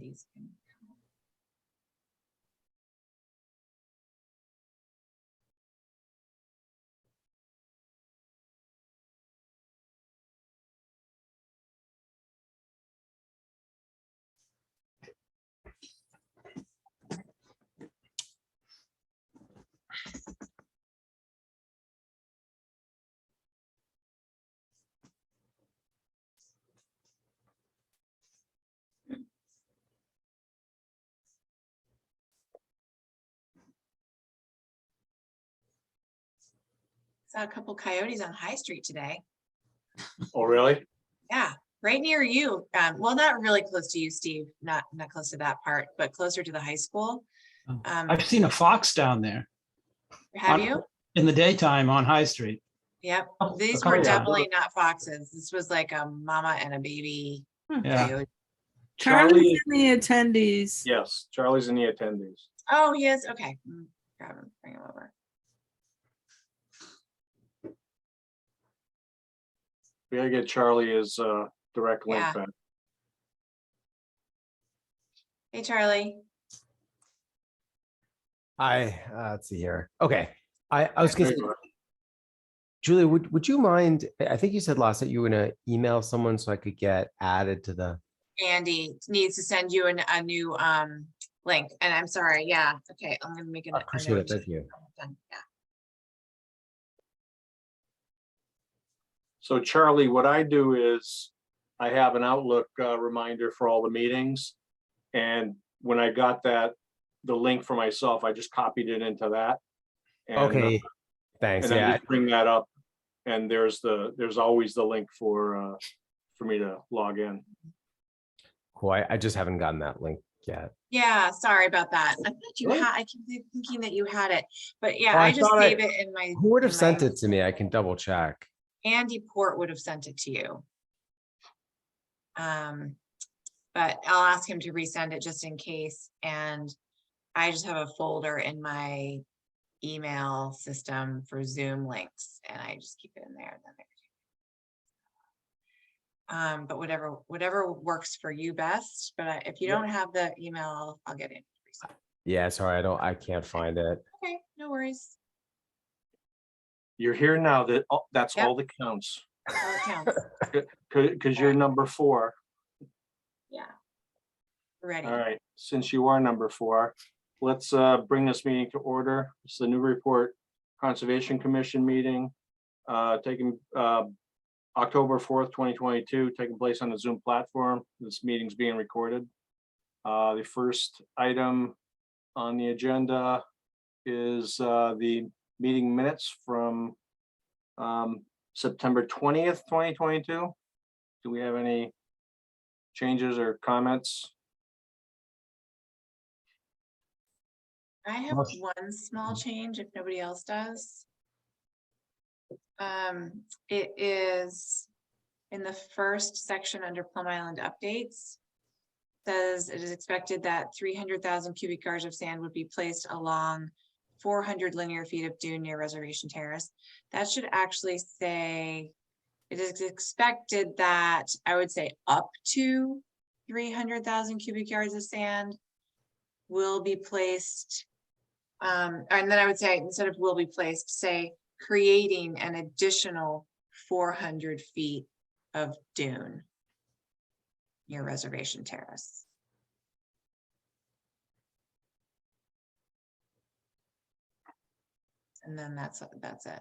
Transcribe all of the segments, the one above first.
coyotes can come. Saw a couple coyotes on High Street today. Oh, really? Yeah, right near you. Well, not really close to you, Steve, not close to that part, but closer to the high school. I've seen a fox down there Have you? in the daytime on High Street. Yep, these couple were of them. definitely not foxes. This was like a mama and a baby Yeah. coyote. Charlie's in the attendees. Yes, Charlie's in the attendees. Oh, he is, okay. Grab him, bring him over. We gotta get Charlie his direct link Yeah. back. Hey, Charlie. Hi, let's see here. Okay, I was There gonna you say, go. Julie, would you mind? I think you said last that you were gonna email someone so I could get added to the. Andy needs to send you a new link, and I'm sorry, yeah, okay, I'm gonna make it. I appreciate it. Thank you. Yeah. So Charlie, what I do is I have an Outlook reminder for all the meetings. And when I got the link for myself, I just copied it into that. And, Okay, thanks. And then Yeah, just bring that up. And there's always the link for me to log in. cool. I just haven't gotten that link yet. Yeah, sorry about that. I thought you Really? had, I keep thinking that you had it, but yeah, Oh, I I just thought save it in my. Who would have in sent my- it to me? I can double check. Andy Port would have sent it to you. But I'll ask him to resend it just in case, and I just have a folder in my email system for Zoom links, and I just keep it in there. But whatever works for you best, but if you Yep. don't have the email, I'll get it. Yeah, sorry, I can't find it. Okay, no worries. You're here now. That's Yep. all that counts. All it counts. Because you're number 4. Yeah. Ready. All right, since you are number 4, let's bring this meeting to order. It's the Newburyport Conservation Commission meeting, taking October 4th, 2022, taking place on the Zoom platform. This meeting's being recorded. The first item on the agenda is the meeting minutes from September 20th, 2022. Do we have any changes or comments? I have Motion. one small change if nobody else does. It is in the first section under Plum Island updates. Says it is expected that 300,000 cubic yards of sand would be placed along 400 linear feet of dune near Reservation Terrace. That should actually say, it is expected that, I would say up to 300,000 cubic yards of sand will be placed. And then I would say, instead of will be placed, say creating an additional 400 feet of dune near Reservation Terrace. And then that's it.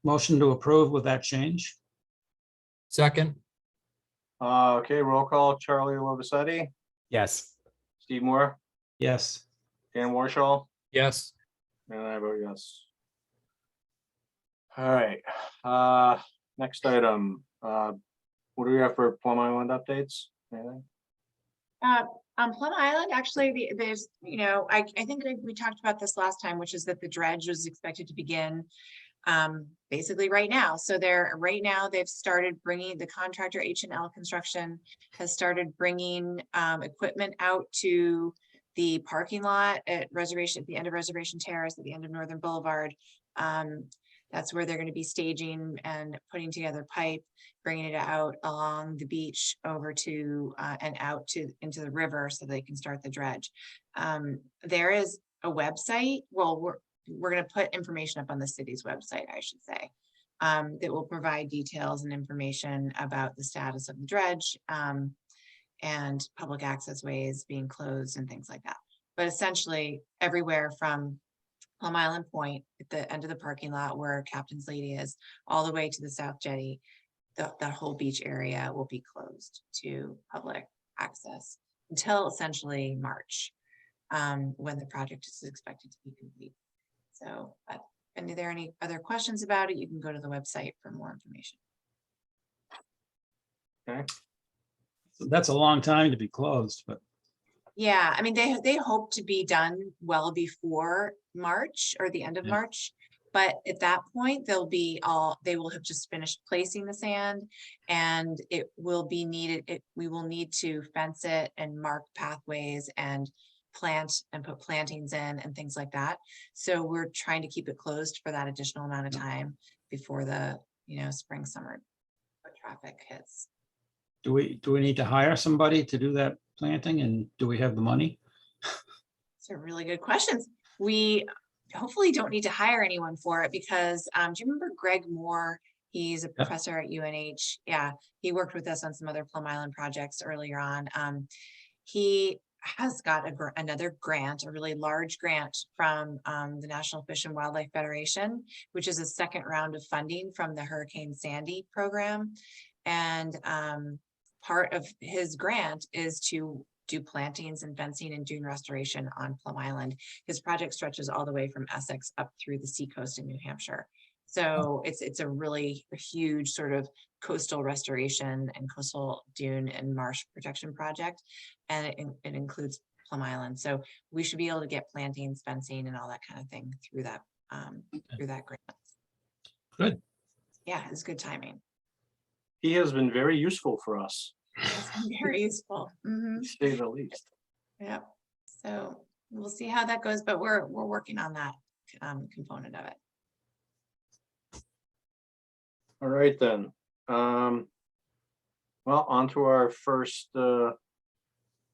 Motion to approve with that change. Second, Okay, roll call. Charlie Lovisetti, Yes. Steve Moore, Yes. Dan Warshall, yes. and I vote yes. All right, next item. What do we have for Plum Island updates? Anything? On Plum Island, actually, there's, I think we talked about this last time, which is that the dredge was expected to begin basically right now. So right now they've started bringing, the contractor H&L Construction has started bringing equipment out to the parking lot at the end of Reservation Terrace, at the end of Northern Boulevard. That's where they're going to be staging and putting together pipe, bringing it out along the beach over to and out to into the river so they can start the dredge. There is a website. Well, we're going to put information up on the city's website, I should say, that will provide details and information about the status of the dredge and public access ways being closed and things like that. But essentially, everywhere from Plum Island Point at the end of the parking lot where Captain's Lady is, all the way to the South Jetty, that whole beach area will be closed to public access until essentially March, when the project is expected to be complete. So, but if there are any other questions about it, you can go to the website for more information. Okay. So that's a long time to be closed, but Yeah, I mean, they hope to be done well before March or the end of Yeah. March. But at that point, they will have just finished placing the sand and it will be needed. We will need to fence it and mark pathways and plant and put plantings in and things like that. So we're trying to keep it closed for that additional amount of time before the, spring, summer foot traffic hits. do we need to hire somebody to do that planting, and do we have the money? These are really good questions. We hopefully don't need to hire anyone for it because, do you remember Greg Moore? He's a professor at UNH. Yeah, he worked with us on some other Plum Island projects earlier on. He has got another grant, a really large grant from the National Fish and Wildlife Federation, which is a second round of funding from the Hurricane Sandy program. And part of his grant is to do plantings and fencing and dune restoration on Plum Island. His project stretches all the way from Essex up through the seacoast in New Hampshire. So it's a really huge sort of coastal restoration and coastal dune and marsh protection project. And it includes Plum Island. So we should be able to get plantings, fencing and all that kind of thing through that grant. Good. Yeah, it's good timing. He has been very useful for us, It's been very useful. Mhm. to say the least. Yeah, so we'll see how that goes, but we're working on that component of it. All right, then. Well, on to our first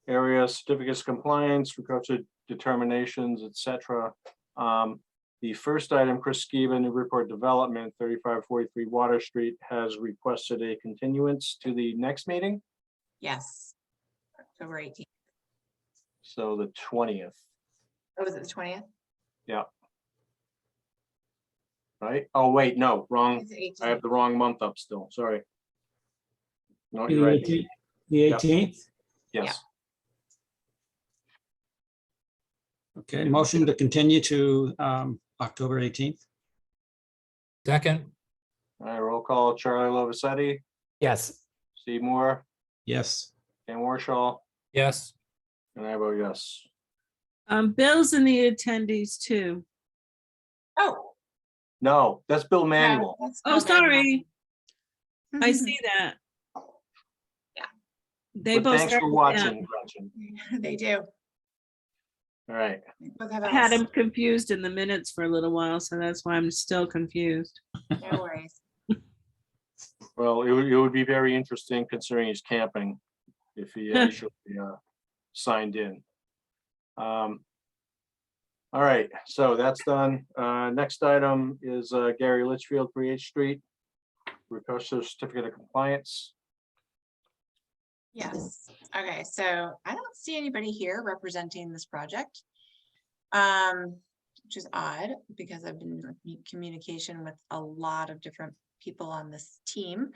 area, certificates of compliance, requested determinations, etc. The first item, Chris Skiba, Newburyport Development, 3543 Water Street, has requested a continuance to the next meeting. Yes, October 18th. So the 20th, Oh, was it the 20th? right? Oh, wait, no, wrong. It's the I have 18th. the wrong month up still, sorry. No, The you're right. 18th? The Yep. 18th? Yes, Okay, motion to continue to October 18th. Second, all right, roll call, Charlie Lovisetti, Yes. Steve Moore, Yes. Ken Warshaw, yes. and I vote yes. Bill's in the attendees too. Oh. No, that's Bill yeah, Manuel. that's Oh, Bill Manuel. sorry. I see that. Yeah. They But both thanks for started watching, down. Gretchen. They do. All right, They both have I had us. him confused in the minutes for a little while, so that's why I'm still confused. No worries. well, it would be very interesting considering he's camping if he actually signed in. All right, so that's done. Next item is Gary Litchfield, 3H Street, requested certificate of compliance. Yes, okay, so I don't see anybody here representing this project. Which is odd because I've been in communication with a lot of different people on this team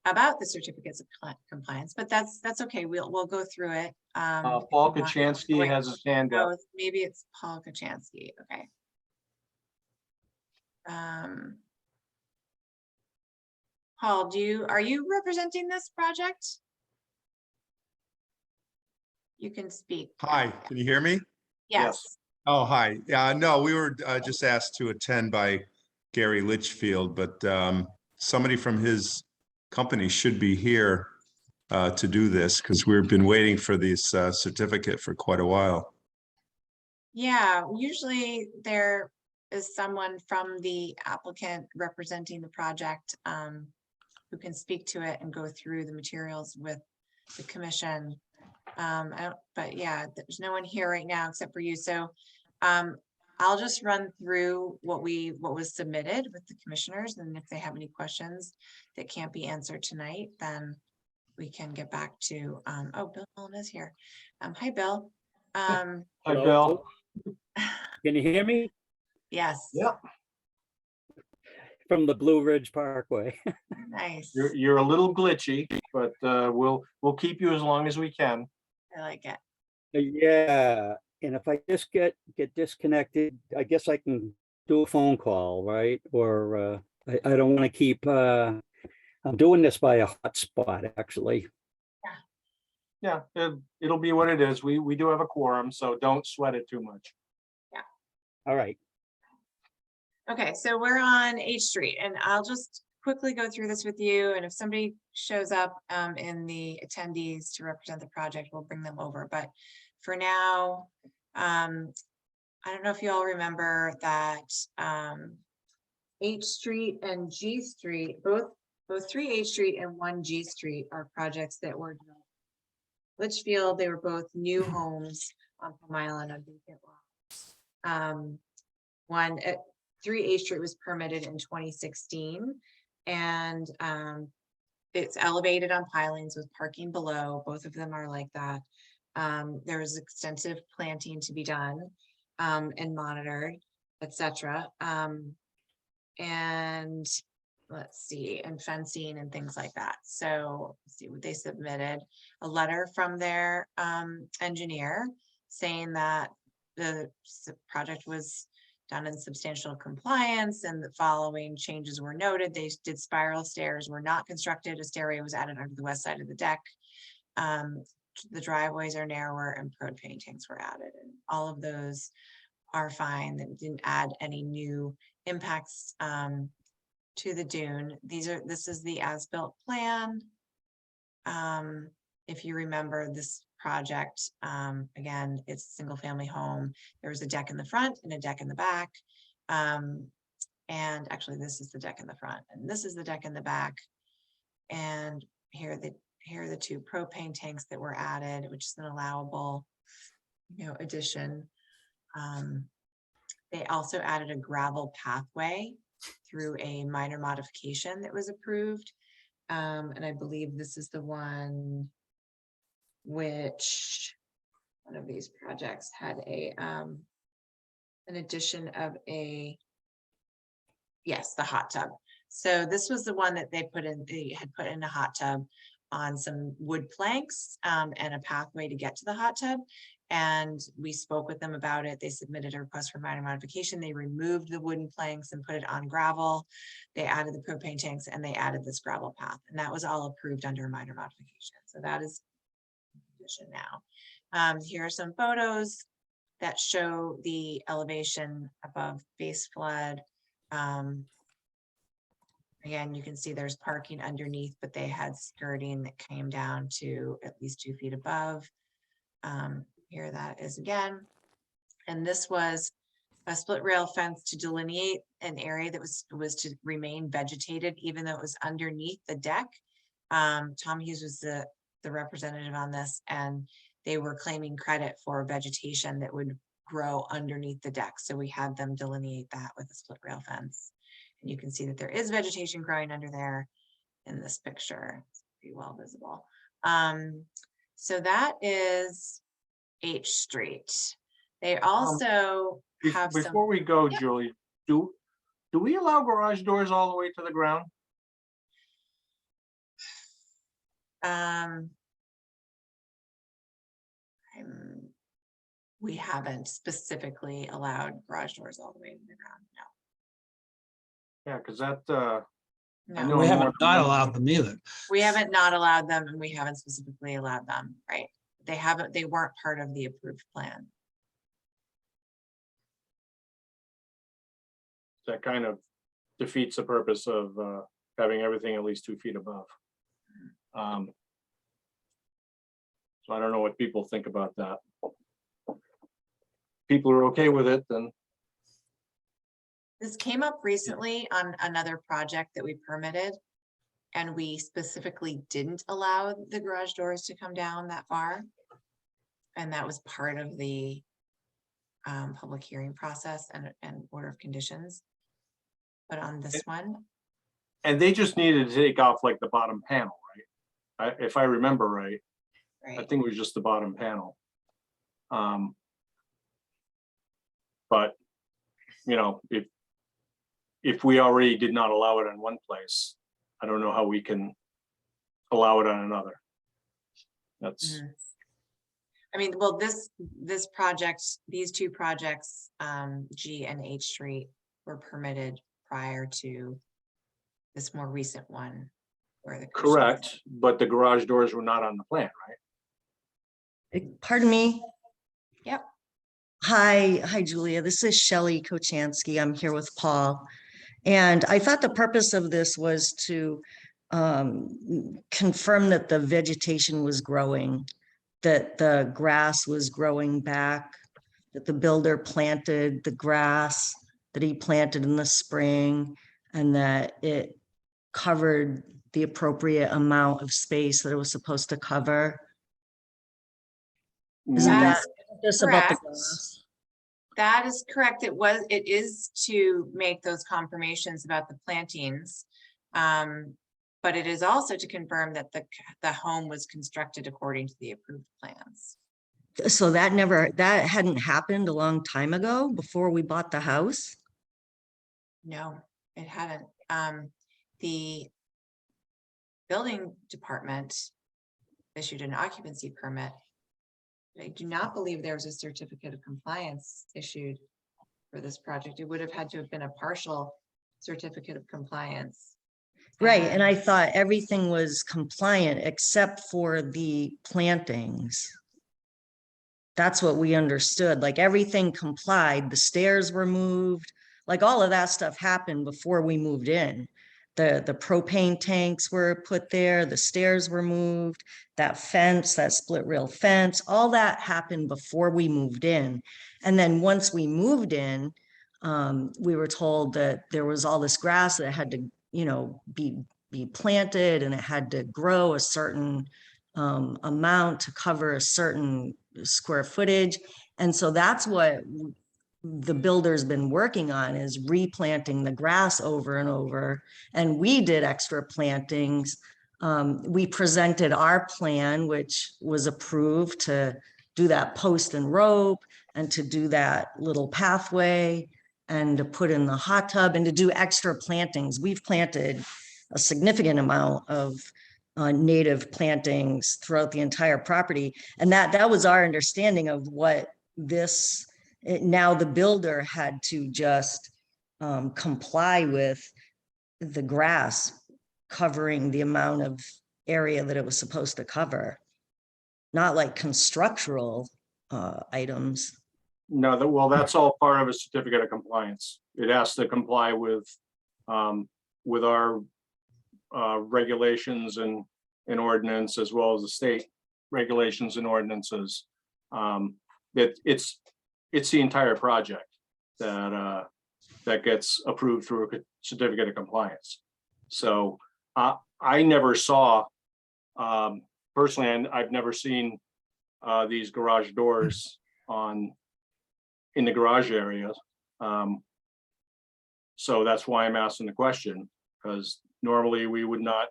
about the certificates of compliance, but that's okay. We'll go through it. Paul if you want. Kachansky Wait, has his hand up. oh, maybe it's Paul Kachansky, okay. Paul, are you representing this project? You can speak. Hi, can you hear me? Yes. Oh, hi. No, we were just asked to attend by Gary Litchfield, but somebody from his company should be here to do this because we've been waiting for this certificate for quite a while. Yeah, usually they're is someone from the applicant representing the project who can speak to it and go through the materials with the commission. But yeah, there's no one here right now except for you. So I'll just run through what was submitted with the commissioners, and if they have any questions that can't be answered tonight, then we can get back to, oh, Bill Mullen is here. Hi, Bill. Hi, Hello. Bill. Can you hear me? Yes. Yeah. From the Blue Ridge Parkway. Nice. You're a little glitchy, but we'll keep you as long as we can. I like it. Yeah, and if I just get disconnected, I guess I can do a phone call, right? Or I don't want to keep, I'm doing this by a hotspot, actually. Yeah, it'll be what it is. We do have a quorum, so don't sweat it too much. All right. Okay, so we're on H Street, and I'll just quickly go through this with you, and if somebody shows up in the attendees to represent the project, we'll bring them over. But for now, I don't know if you all remember that H Street and G Street, both 3 H Street and 1 G Street are projects that were developed. Litchfield, they were both new homes on Plum Island on vacant lots. 3 H Street was permitted in 2016, and it's elevated on pilings with parking below. Both of them are like that. There was extensive planting to be done and monitored, etc. And let's see, and fencing and things like that. So let's see what they submitted: a letter from their engineer saying that the project was done in substantial compliance and the following changes were noted. They did spiral stairs, were not constructed. A stairway was added under the west side of the deck. The driveways are narrower and propane tanks were added, and all of those are fine. That didn't add any new impacts to the dune. This is the as-built plan. If you remember this project, again, it's a single family home. There was a deck in the front and a deck in the back. And actually this is the deck in the front and this is the deck in the back. And here are the 2 propane tanks that were added, which is an allowable, addition. They also added a gravel pathway through a minor modification that was approved. And I believe this is the one which one of these projects had an addition of the hot tub. So this was the one that they had put in a hot tub on some wood planks and a pathway to get to the hot tub. And we spoke with them about it. They submitted a request for minor modification. They removed the wooden planks and put it on gravel. They added the propane tanks and they added this gravel path. And that was all approved under a minor modification. So that is condition now. Here are some photos that show the elevation above base flood. Again, you can see there's parking underneath, but they had skirting that came down to at least 2 feet above. Here that is again. And this was a split rail fence to delineate an area that was to remain vegetated, even though it was underneath the deck. Tom Hughes was the representative on this, and they were claiming credit for vegetation that would grow underneath the deck. So we had them delineate that with a split rail fence. And you can see that there is vegetation growing under there in this picture. It's pretty well visible. So that is H Street. They also have Before we go, Julie, do we allow garage doors all the way to the ground? We haven't specifically allowed garage doors all the way to the ground. Yeah, because that, No, I know We more haven't than not one- allowed them either. we haven't not allowed them, and we haven't specifically allowed them, right? They weren't part of the approved plan. that kind of defeats the purpose of having everything at least 2 feet above. So I don't know what people think about that. People are okay with it, then This came up recently on another project that we permitted. And we specifically didn't allow the garage doors to come down that far. And that was part of the public hearing process and order of conditions. But on this one, And they just needed to take off like the bottom panel, right? If I remember right, I right, think it was just the bottom panel. But, you know, if we already did not allow it in one place, I don't know how we can allow it on another. That's, mhm. I mean, well, this project, these two projects, G and H Street were permitted prior to this more recent one. Where the commission- correct, but the garage doors were not on the plan, right? Pardon me. Yep. Hi, Julia. This is Shelley Kochansky. I'm here with Paul. And I thought the purpose of this was to confirm that the vegetation was growing, that the grass was growing back, that the builder planted the grass that he planted in the spring, and that it covered the appropriate amount of space that it was supposed to cover. Isn't that That's just about the correct. grass? That is correct. It is to make those confirmations about the plantings. But it is also to confirm that the home was constructed according to the approved plans. So that hadn't happened a long time ago before we bought the house? No, it hadn't. The building department issued an occupancy permit. I do not believe there was a certificate of compliance issued for this project. It would have had to have been a partial certificate of compliance. Right, and I thought everything was compliant except for the plantings. That's what we understood, like everything complied, the stairs were moved, like all of that stuff happened before we moved in. The propane tanks were put there, the stairs were moved, that fence, that split rail fence, all that happened before we moved in. And then once we moved in, we were told that there was all this grass that had to, you know, be planted, and it had to grow a certain amount to cover a certain square footage. And so that's what the builder's been working on, is replanting the grass over and over. And we did extra plantings. We presented our plan, which was approved, to do that post and rope and to do that little pathway and to put in the hot tub and to do extra plantings. We've planted a significant amount of native plantings throughout the entire property. And that was our understanding of what this, now the builder had to just comply with the grass covering the amount of area that it was supposed to cover, not like constructional items. No, well, that's all part of a certificate of compliance. It has to comply with our regulations and ordinance, as well as the state regulations and ordinances. It's the entire project that gets approved through a certificate of compliance. So I never saw, personally, and I've never seen these garage doors in the garage area. So that's why I'm asking the question, because normally we would not,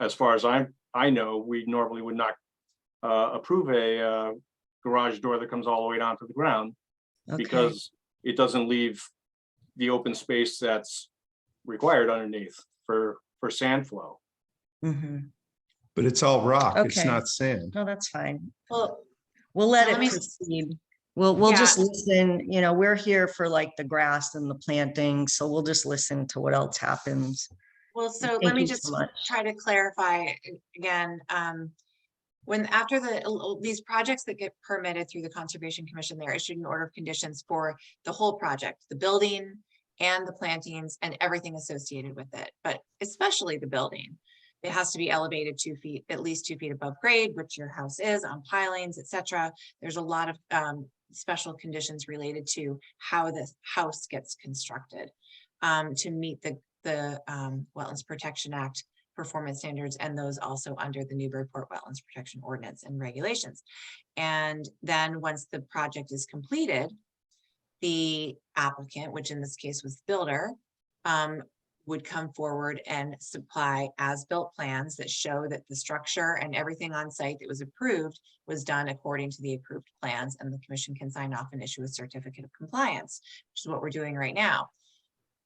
as far as I know, we normally would not approve a garage door that comes all the way down to the ground, Okay. because it doesn't leave the open space that's required underneath for sand flow. Mhm. But it's all rock. It's Okay. not sand. No, that's fine. Well, We'll let So let it me- proceed. We'll just Yeah. listen, you know, we're here for like the grass and the planting, so we'll just listen to what else happens. well, so Thank let me you just so much. try to clarify again. When after these projects that get permitted through the Conservation Commission, they're issued an order of conditions for the whole project, the building and the plantings and everything associated with it, but especially the building. It has to be elevated 2 feet, at least 2 feet above grade, which your house is, on pilings, etc. There's a lot of special conditions related to how this house gets constructed to meet the Wetlands Protection Act performance standards, and those also under the Newburyport Wetlands Protection Ordinance and regulations. And then once the project is completed, the applicant, which in this case was the builder, would come forward and supply as-built plans that show that the structure and everything on site that was approved was done according to the approved plans, and the commission can sign off and issue a certificate of compliance, which is what we're doing right now.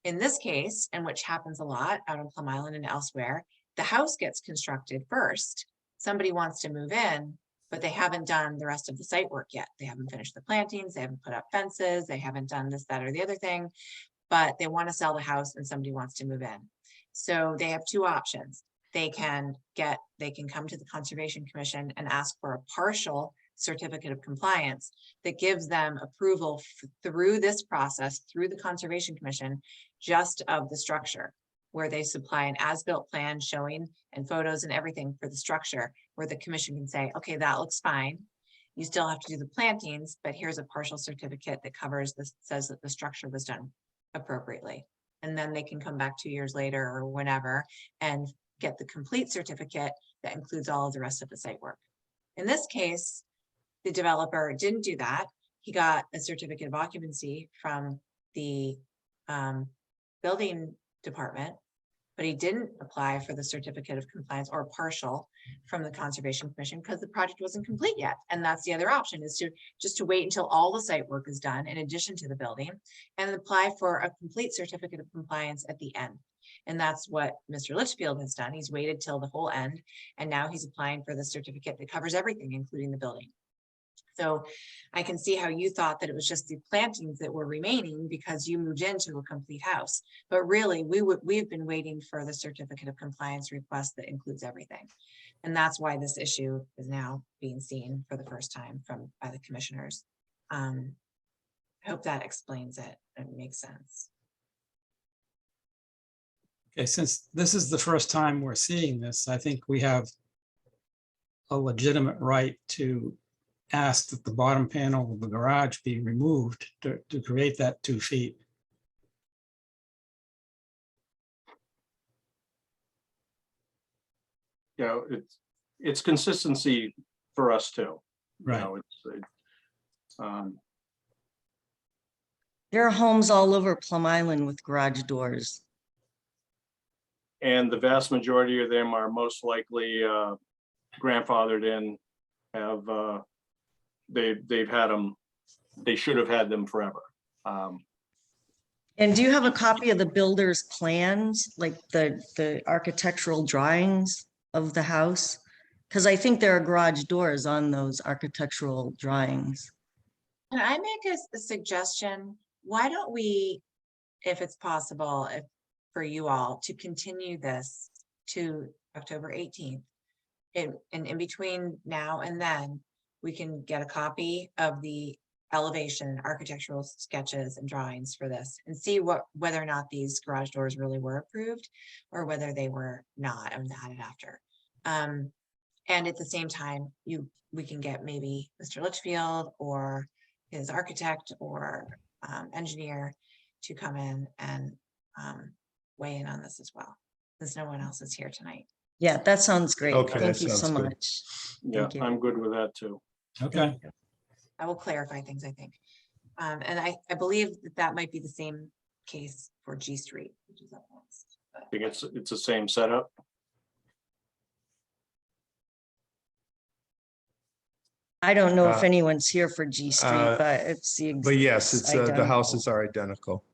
In this case, and which happens a lot out on Plum Island and elsewhere, the house gets constructed first. Somebody wants to move in, but they haven't done the rest of the site work yet. They haven't finished the plantings, they haven't put up fences, they haven't done this, that, or the other thing, but they want to sell the house and somebody wants to move in. So they have two options. They can come to the Conservation Commission and ask for a partial certificate of compliance that gives them approval through this process, through the Conservation Commission, just of the structure, where they supply an as-built plan showing and photos and everything for the structure, where the commission can say, okay, that looks fine. You still have to do the plantings, but here's a partial certificate that covers this, says that the structure was done appropriately. And then they can come back 2 years later or whenever and get the complete certificate that includes all of the rest of the site work. In this case, the developer didn't do that. He got a certificate of occupancy from the building department, but he didn't apply for the certificate of compliance or partial from the Conservation Commission because the project wasn't complete yet. And that's the other option, is to just wait until all the site work is done in addition to the building, and apply for a complete certificate of compliance at the end. And that's what Mr. Litchfield has done. He's waited till the whole end, and now he's applying for the certificate that covers everything, including the building. So I can see how you thought that it was just the plantings that were remaining because you moved into a complete house. But really, we've been waiting for the certificate of compliance request that includes everything. And that's why this issue is now being seen for the first time by the commissioners. I hope that explains it and makes sense. Okay, since this is the first time we're seeing this, I think we have a legitimate right to ask that the bottom panel of the garage be removed to create that 2 feet. You know, it's consistency for us too. Right. You know, There are homes all over Plum Island with garage doors. and the vast majority of them are most likely grandfathered in, they've had them, they should have had them forever. And do you have a copy of the builder's plans, like the architectural drawings of the house? Because I think there are garage doors on those architectural drawings. Can I make a suggestion? Why don't we, if it's possible, for you all to continue this to October 18th? And in between now and then, we can get a copy of the elevation, architectural sketches and drawings for this and see whether or not these garage doors really were approved or whether they were not and added after. And at the same time, we can get maybe Mr. Litchfield or his architect or engineer to come in and weigh in on this as well, since no one else is here tonight. Yeah, that sounds great. Okay, Thank that you so sounds good. much. Yeah, Thank you. I'm good with that too. Okay, I will clarify things, I think. And I believe that might be the same case for G Street, which is up next. I think it's the same setup. I don't know if Uh, anyone's here for G Street, but it's the. But yes, it's the identical. houses are identical.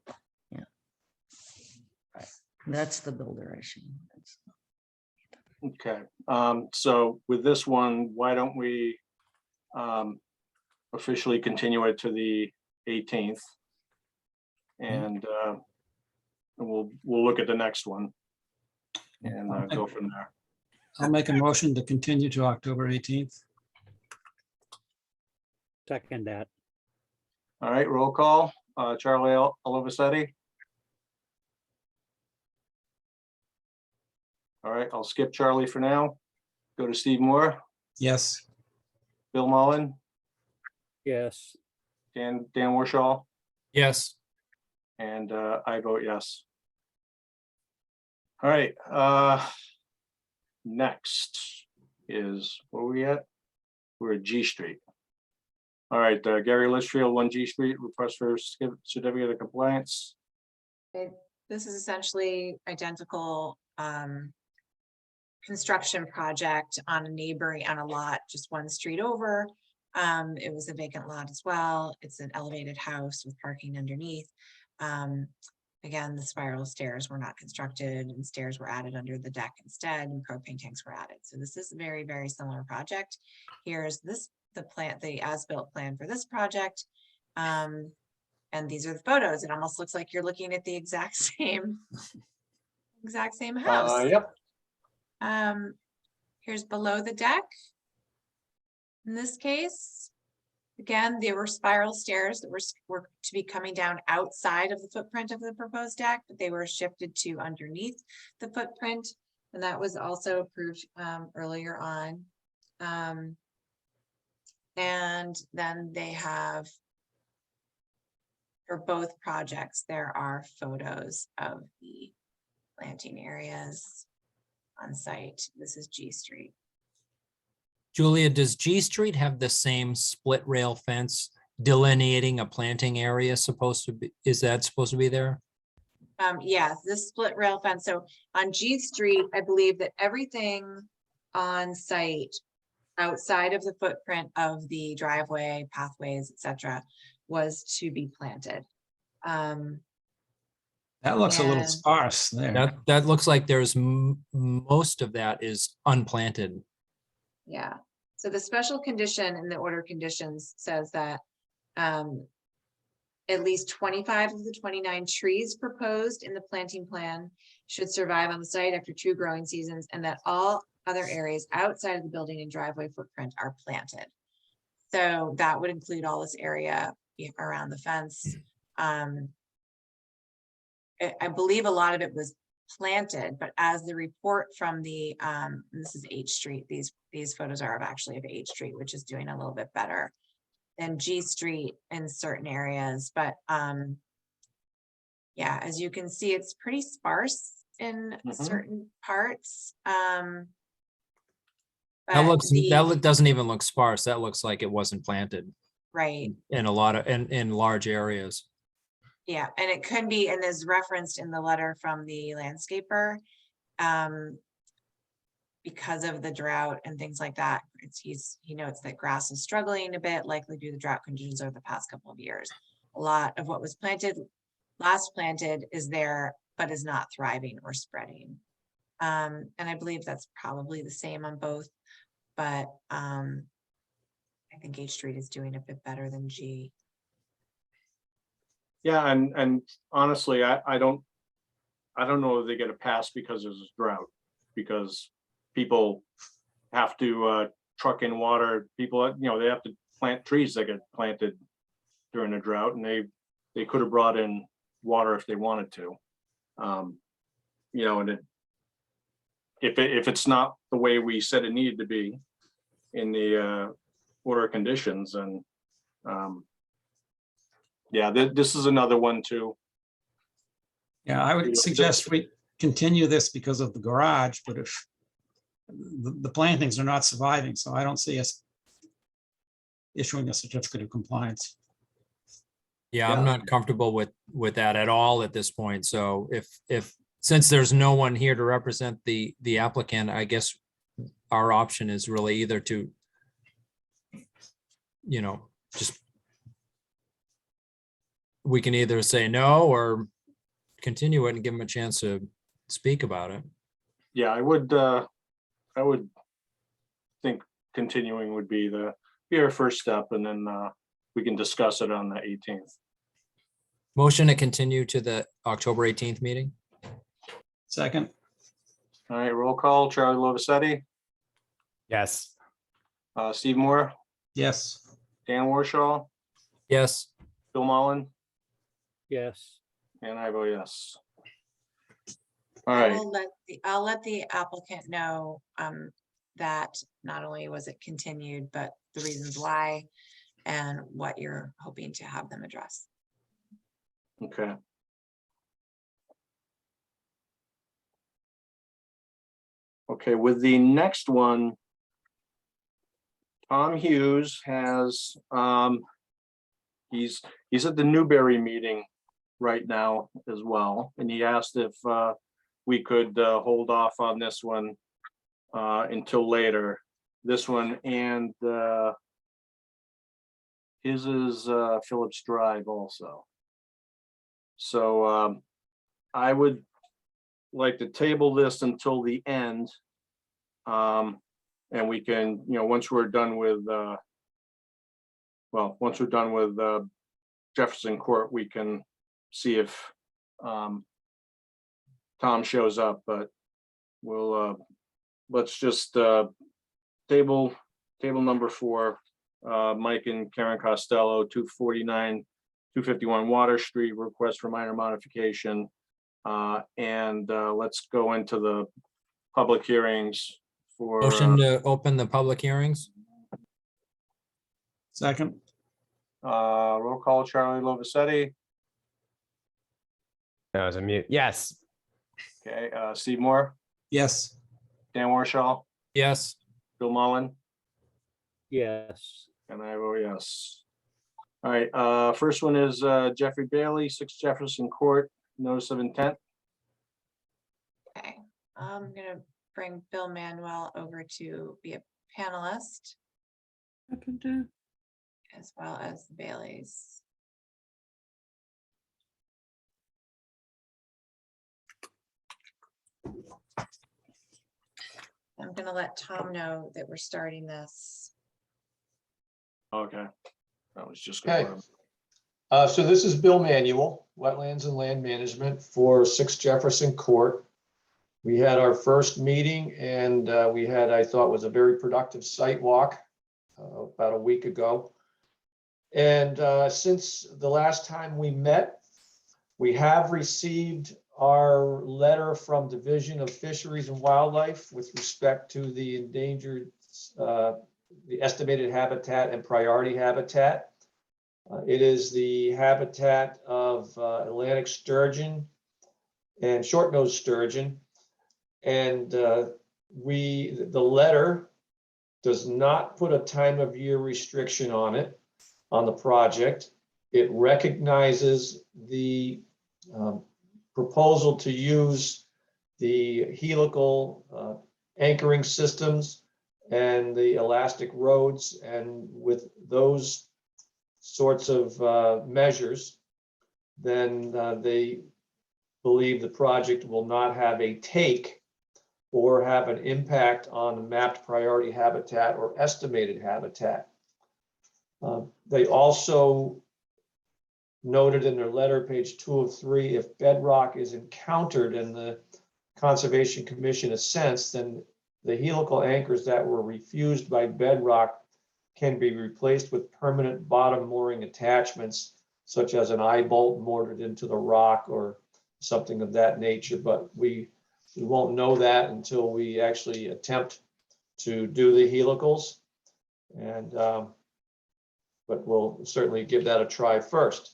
That's the builder issue. Okay, so with this one, why don't we officially continue it to the 18th? And we'll look at the next one and go from there. I'll make a motion to continue to October 18th. Second that. All right, roll call. Charlie Olivesetti. All right, I'll skip Charlie for now. Go to Steve Moore, Yes, Bill Mullen, Yes. Dan Warshaw, Yes. and I vote yes. All right, next is, where are we at? We're at G Street. All right, Gary Litchfield, 1 G Street, request for certificate of compliance. This is essentially identical construction project on a lot, just one street over. It was a vacant lot as well. It's an elevated house with parking underneath. Again, the spiral stairs were not constructed and stairs were added under the deck instead, and propane tanks were added. So this is a very, very similar project. Here's the as-built plan for this project. And these are the photos. It almost looks like you're looking at the exact same house. Yep. Here's below the deck. In this case, again, there were spiral stairs that were to be coming down outside of the footprint of the proposed deck, but they were shifted to underneath the footprint. And that was also approved earlier on. And then they have, for both projects, there are photos of the planting areas on site. This is G Street. Julia, does G Street have the same split rail fence delineating a planting area supposed to be, is that supposed to be there? Yes, this split rail fence. So on G Street, I believe that everything on site outside of the footprint of the driveway, pathways, etc., was to be planted. That looks a little And- sparse there. That looks like there's most of that is unplanted. Yeah, so the special condition in the order of conditions says that at least 25 of the 29 trees proposed in the planting plan should survive on the site after 2 growing seasons, and that all other areas outside of the building and driveway footprint are planted. So that would include all this area around the fence. I believe a lot of it was planted, but as the report from the, this is H Street, these photos are actually of H Street, which is doing a little bit better than G Street in certain areas, but yeah, as you can see, it's pretty sparse in certain parts. That but doesn't even look sparse. That looks like it wasn't planted right. in a lot of, in large areas. Yeah, and it could be, and is referenced in the letter from the landscaper. Because of the drought and things like that, he notes that grass is struggling a bit, likely due to the drought conditions over the past couple of years. A lot of what was last planted is there, but is not thriving or spreading. And I believe that's probably the same on both, but I think H Street is doing a bit better than G. Yeah, and honestly, I don't know if they get a pass because there's a drought, because people have to truck in water. People, they have to plant trees that get planted during a drought, and they could have brought in water if they wanted to. And if it's not the way we said it needed to be in the order of conditions, and yeah, this is another one too. Yeah, I would suggest we continue this because of the garage, but if the plantings are not surviving, so I don't see us issuing a certificate of compliance. Yeah, Yeah. I'm not comfortable with that at all at this point. So since there's no one here to represent the applicant, I guess our option is really either to, just we can either say no or continue it and give them a chance to speak about it. Yeah, I would think continuing would be our first step, and then we can discuss it on the 18th. Motion to continue to the October 18th meeting. Second, All right, roll call. Charlie Lovisetti, Yes. Steve Moore, yes. Dan Warshaw, Yes. Bill Mullen, Yes. and I vote yes. All right. I'll let the applicant know that not only was it continued, but the reasons why. and what you're hoping to have them address. Okay. Okay, with the next one, Tom Hughes has, he's at the Newbury meeting right now as well, and he asked if we could hold off on this one until later. This one and his is Phillips Drive also. So I would like to table this until the end. And we can, once we're done with, once we're done with Jefferson Court, we can see if Tom shows up, but we'll, let's just table number 4, Mike and Karen Costello, 251 Water Street, request for minor modification. And let's go into the public hearings for. Motion to open the public hearings. Second, Roll call, Charlie Lovisetti. I was on mute. Yes. Okay, Steve Moore, yes. Dan Warshaw, Yes. Bill Mullen, Yes. and I vote yes. All right, first one is Jeffrey Bailey, 6 Jefferson Court, notice of intent. Okay, I'm gonna bring Bill Manuel over to be a panelist as well as the Baileys. I'm gonna let Tom know that we're starting this. Okay. That was just. Okay. So this is Bill Manuel, Wetlands and Land Management for 6 Jefferson Court. We had our first meeting and we had, I thought was a very productive site walk about a week ago. And since the last time we met, we have received our letter from Division of Fisheries and Wildlife with respect to the endangered, the estimated habitat and priority habitat. It is the habitat of Atlantic sturgeon and short-nosed sturgeon. And the letter does not put a time of year restriction on it, on the project. It recognizes the proposal to use the helical anchoring systems and the elastic roads, and with those sorts of measures, then they believe the project will not have a take or have an impact on the mapped priority habitat or estimated habitat. They also noted in their letter, page 2 of 3, if bedrock is encountered and the Conservation Commission assents, then the helical anchors that were refused by bedrock can be replaced with permanent bottom mooring attachments, such as an eye bolt mortared into the rock or something of that nature. But we won't know that until we actually attempt to do the helicals. And but we'll certainly give that a try first.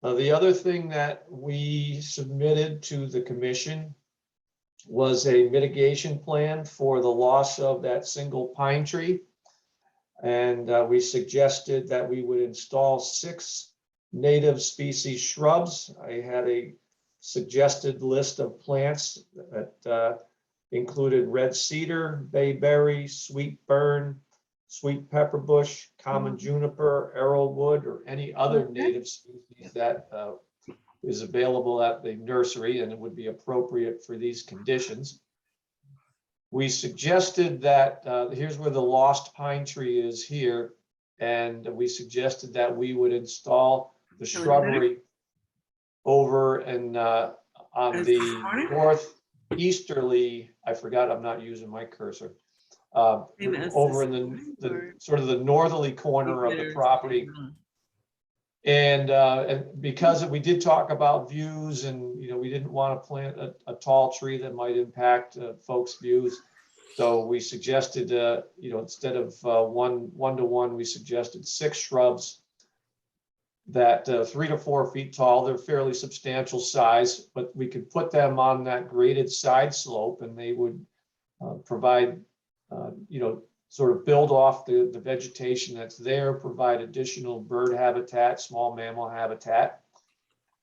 The other thing that we submitted to the commission was a mitigation plan for the loss of that single pine tree. And we suggested that we would install 6 native species shrubs. I had a suggested list of plants that included red cedar, bayberry, sweet fern, sweet pepper bush, common juniper, arrowwood, or any other native species that is available at the nursery and it would be appropriate for these conditions. We suggested that, here's where the lost pine tree is here, and we suggested that we would install the shrubbery over and on the northeasterly, I forgot I'm not using my cursor, over in the sort of the northerly corner of the property. And because we did talk about views and, we didn't want to plant a tall tree that might impact folks' views. So we suggested, instead of one to one, we suggested 6 shrubs that 3 to 4 feet tall. They're fairly substantial size, but we could put them on that graded side slope, and they would provide, sort of build off the vegetation that's there, provide additional bird habitat, small mammal habitat.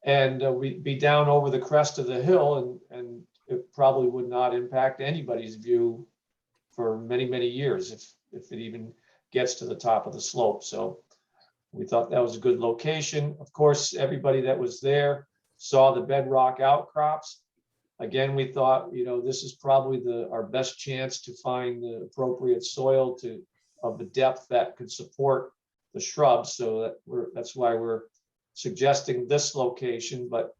And we'd be down over the crest of the hill, and it probably would not impact anybody's view for many, many years if it even gets to the top of the slope. So we thought that was a good location. Of course, everybody that was there saw the bedrock outcrops. Again, we thought, this is probably our best chance to find the appropriate soil of the depth that could support the shrubs. So that's why we're suggesting this location, but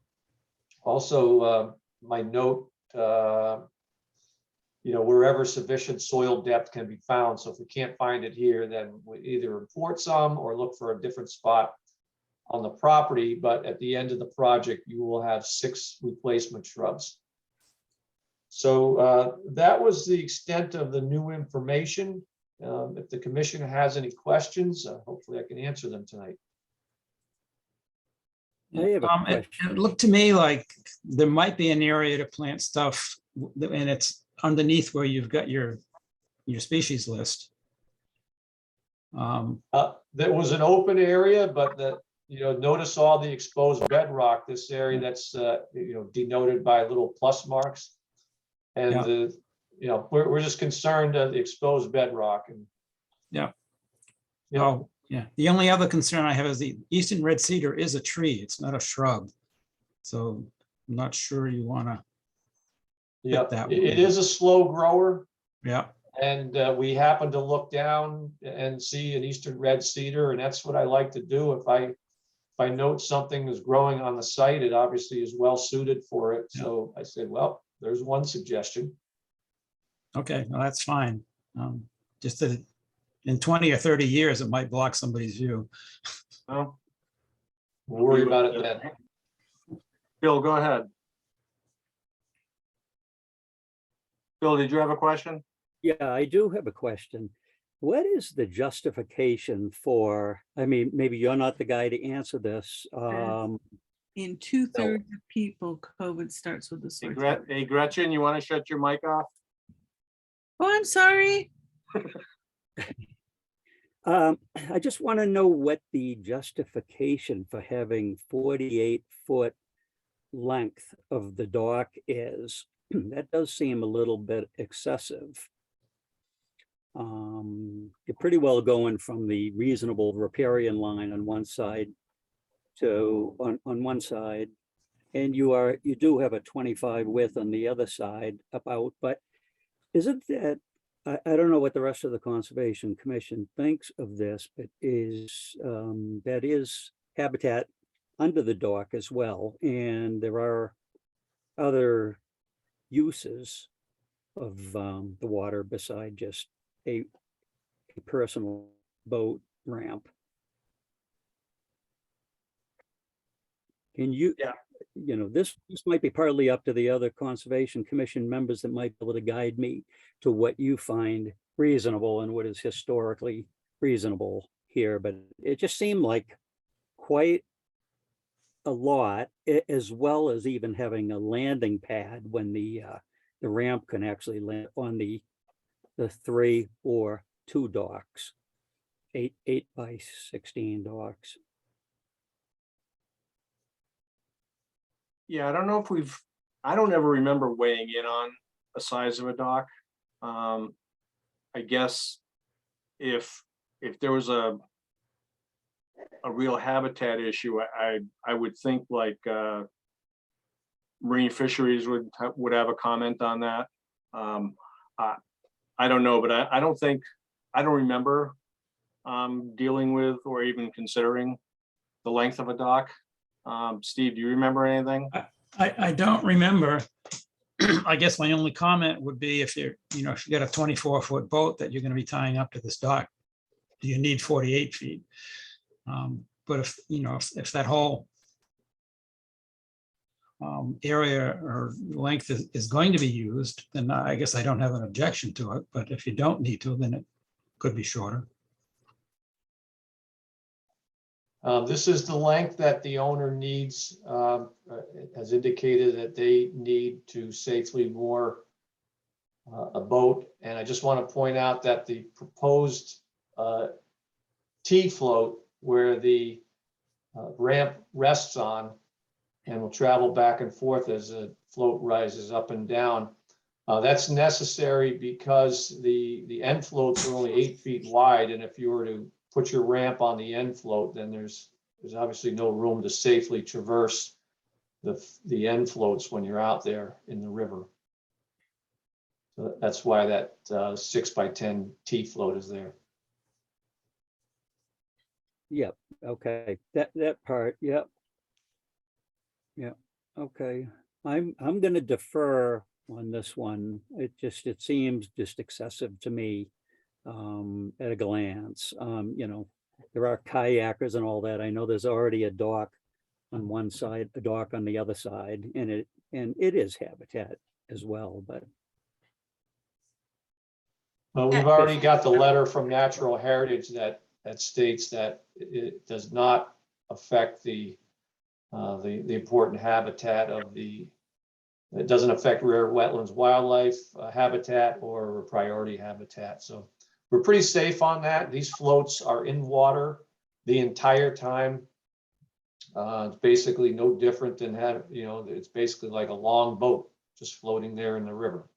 also my note, wherever sufficient soil depth can be found. So if we can't find it here, then we either import some or look for a different spot on the property. But at the end of the project, you will have 6 replacement shrubs. So that was the extent of the new information. If the commission has any questions, hopefully I can answer them tonight. I have a question. It looked to me like there might be an area to plant stuff, and it's underneath where you've got your species list. There was an open area, but notice all the exposed bedrock, this area that's, denoted by little plus marks. And we're just concerned of the exposed bedrock. And Yeah. The only other concern I have is the eastern red cedar is a tree. It's not a shrub. So I'm not sure you want to. It is a slow grower. Yeah. And we happen to look down and see an eastern red cedar, and that's what I like to do. If I note something is growing on the site, it obviously is well suited for it. Yeah. So I said, well, there's one suggestion. Okay, well, that's fine. Just that in 20 or 30 years, it might block somebody's view. No, We'll worry about it then. Bill, go ahead. Bill, did you have a question? Yeah, I do have a question. What is the justification for, I mean, maybe you're not the guy to answer this. In 2/3 of people, COVID starts with the Hey, sore throat. Hey, Gretchen, you want to shut your mic off? Oh, I'm sorry. I just want to know what the justification for having 48-foot length of the dock is. That does seem a little bit excessive. You're pretty well going from the reasonable riparian line on one side to on one side, and you do have a 25 width on the other side about, but isn't that, I don't know what the rest of the Conservation Commission thinks of this, but that is habitat under the dock as well, and there are other uses of the water beside just a personal boat ramp. Can you, this might be partly up to the other Conservation Commission members that might be able to guide me to what you find reasonable and what is historically reasonable here, but it just seemed like quite a lot, as well as even having a landing pad when the ramp can actually land on the 3 or 2 docks, 8 by 16 docks. Yeah, I don't know if I don't ever remember weighing in on the size of a dock. I guess if there was a real habitat issue, I would think like marine fisheries would have a comment on that. I don't know, but I don't remember dealing with or even considering the length of a dock. Steve, do you remember anything? I don't remember. I guess my only comment would be if you got a 24-foot boat that you're going to be tying up to this dock, do you need 48 feet? But if that whole area or length is going to be used, then I guess I don't have an objection to it. But if you don't need to, then it could be shorter. This is the length that the owner needs, has indicated that they need to safely moor a boat. And I just want to point out that the proposed T-float where the ramp rests on and will travel back and forth as the float rises up and down. That's necessary because the end floats are only 8 feet wide, and if you were to put your ramp on the end float, then there's obviously no room to safely traverse the end floats when you're out there in the river. So that's why that 6x10 T-float is there. Yep, okay, that part, yep. Yeah, okay, I'm gonna defer on this one. It seems just excessive to me at a glance. You know, there are kayakers and all that. I know there's already a dock on one side, a dock on the other side, and it is habitat as well, but Well, we've already got the letter from Natural Heritage that states that it does not affect the important habitat of it doesn't affect rare wetlands wildlife habitat or priority habitat. So we're pretty safe on that. These floats are in water the entire time. It's basically no different than it's basically like a long boat just floating there in the river.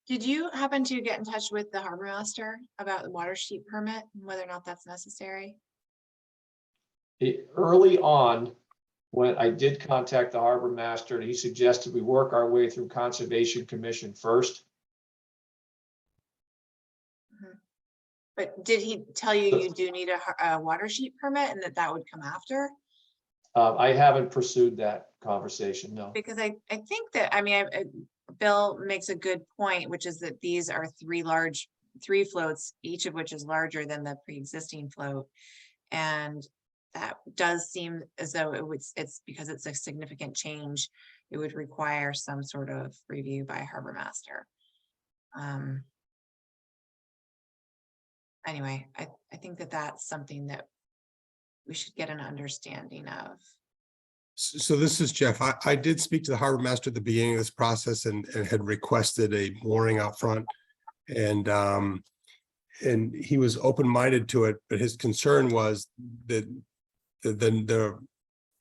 Did you happen to get in touch with the harbor master about the water sheet permit and whether or not that's necessary? Early on, when I did contact the harbor master, he suggested we work our way through Conservation Commission first. But did he tell you you do need a water sheet permit and that would come after? I haven't pursued that conversation, no. Because I think that, I mean, Bill makes a good point, which is that these are three floats, each of which is larger than the pre-existing float. And that does seem as though it's because it's a significant change, it would require some sort of review by harbor master. Anyway, I think that that's something that we should get an understanding of. So this is Jeff. I did speak to the harbor master at the beginning of this process and had requested a mooring out front. And he was open-minded to it, but his concern was that the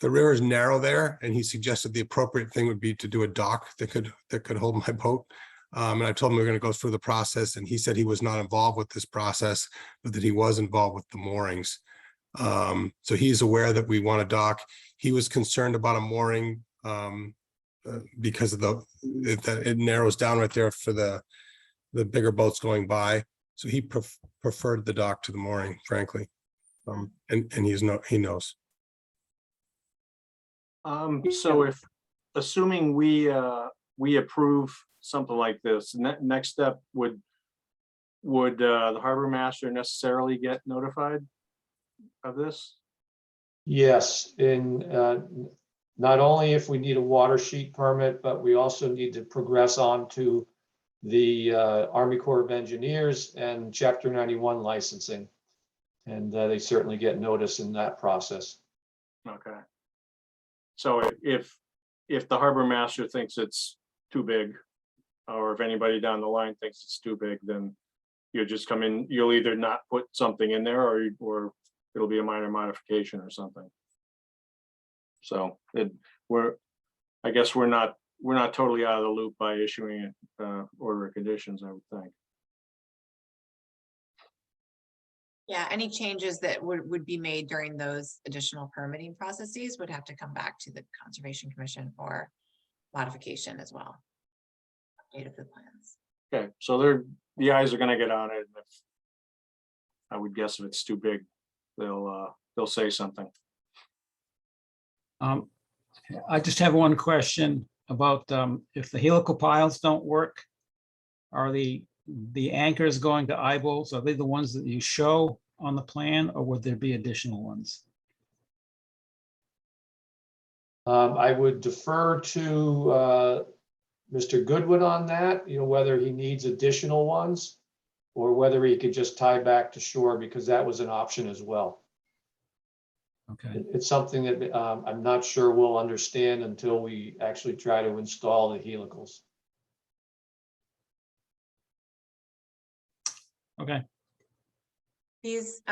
river is narrow there, and he suggested the appropriate thing would be to do a dock that could hold my boat. And I told him we were going to go through the process, and he said he was not involved with this process, but that he was involved with the moorings. So he's aware that we want a dock. He was concerned about a mooring because of it narrows down right there for the bigger boats going by. So he preferred the dock to the mooring, frankly. And he knows. So if, assuming we approve something like this, next step would the harbor master necessarily get notified of this? Yes, not only if we need a water sheet permit, but we also need to progress on to the Army Corps of Engineers and Chapter 91 licensing. And they certainly get notice in that process. Okay. So if the harbor master thinks it's too big, or if anybody down the line thinks it's too big, then you'll just come in, you'll either not put something in there or it'll be a minor modification or something. So I guess we're not totally out of the loop by issuing an order of conditions, I would think. Yeah, any changes that would be made during those additional permitting processes would have to come back to the Conservation Commission for modification as well. Update of the plans. Okay, so the eyes are gonna get on it. And if, I would guess if it's too big, they'll say something. I just have one question about if the helical piles don't work, are the anchors going to eyebolts? Are they the ones that you show on the plan, or would there be additional ones? I would defer to Mr. Goodwin on that, whether he needs additional ones or whether he could just tie back to shore, because that was an option as well. Okay, It's something that I'm not sure we'll understand until we actually try to install the helicals. okay. These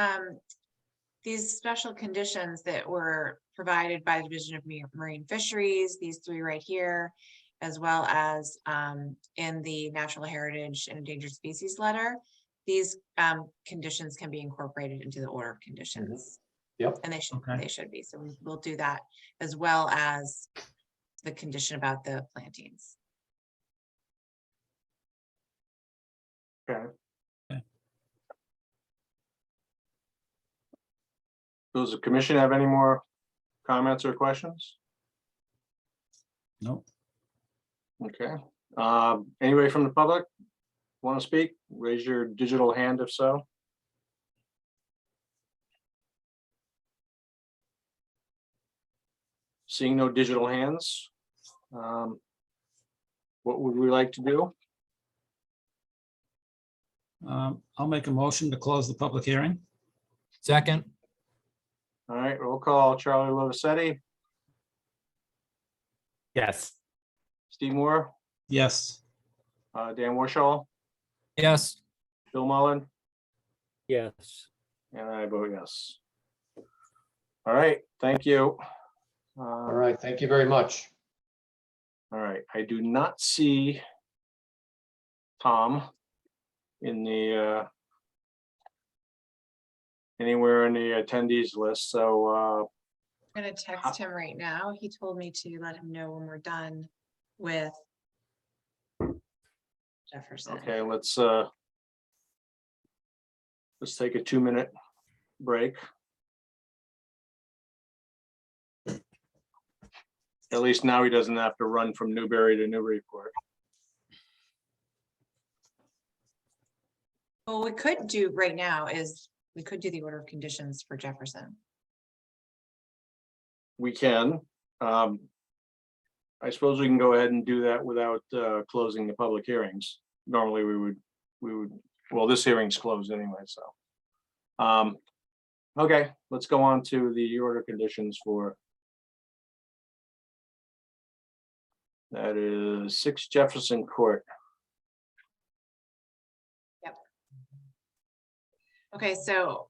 special conditions that were provided by the Division of Marine Fisheries, these three right here, as well as in the Natural Heritage and Endangered Species letter, these conditions can be incorporated into the order of conditions. Yep. And Okay. they should be. So we'll do that, as well as the condition about the plantings. Okay. Okay. Does the commission have any more comments or questions? Nope. Okay. Anybody from the public want to speak? Raise your digital hand if so. Seeing no digital hands. What would we like to do? I'll make a motion to close the public hearing. Second, All right, roll call. Charlie Lovisetti, Yes. Steve Moore, Yes. Dan Warshall, yes. Bill Mullen, Yes. and I vote yes. All right, thank you. All right, thank you very much. All right, I do not see Tom in the anywhere in the attendees list, so I'm gonna text him right now. He told me to let him know when we're done with Jefferson. okay, let's take a 2-minute break. At least now he doesn't have to run from Newbury to Newburyport. What we could do right now is we could do the order of conditions for Jefferson. We can. I suppose we can go ahead and do that without closing the public hearings. Normally, we would, well, this hearing's closed anyway, so. Okay, let's go on to the order conditions for. That is 6 Jefferson Court. Okay, so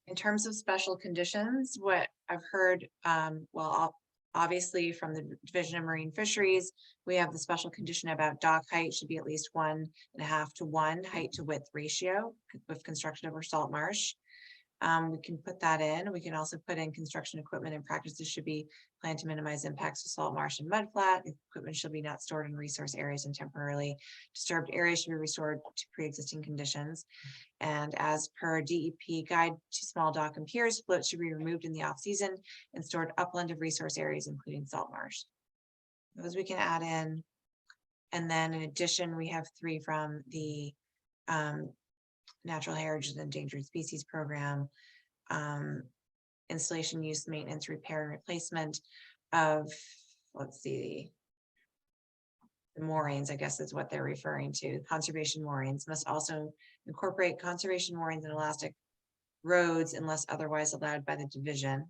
in terms of special conditions, what I've heard, obviously from the Division of Marine Fisheries, we have the special condition about dock height should be at least 1.5 to 1 height to width ratio with construction over salt marsh. We can put that in. We can also put in construction equipment and practices should be planned to minimize impacts to salt marsh and mud flat. Equipment should be not stored in resource areas and temporarily disturbed areas should be restored to pre-existing conditions. And as per DEP guide to small dock and piers, floats should be removed in the off season and stored upland of resource areas, including salt marsh. Those we can add in. And then in addition, we have 3 from the Natural Heritage and Endangered Species Program, installation, use, maintenance, repair, and replacement of, let's see, the moorings, I guess is what they're referring to. Conservation moorings must also incorporate conservation moorings and elastic roads unless otherwise allowed by the division.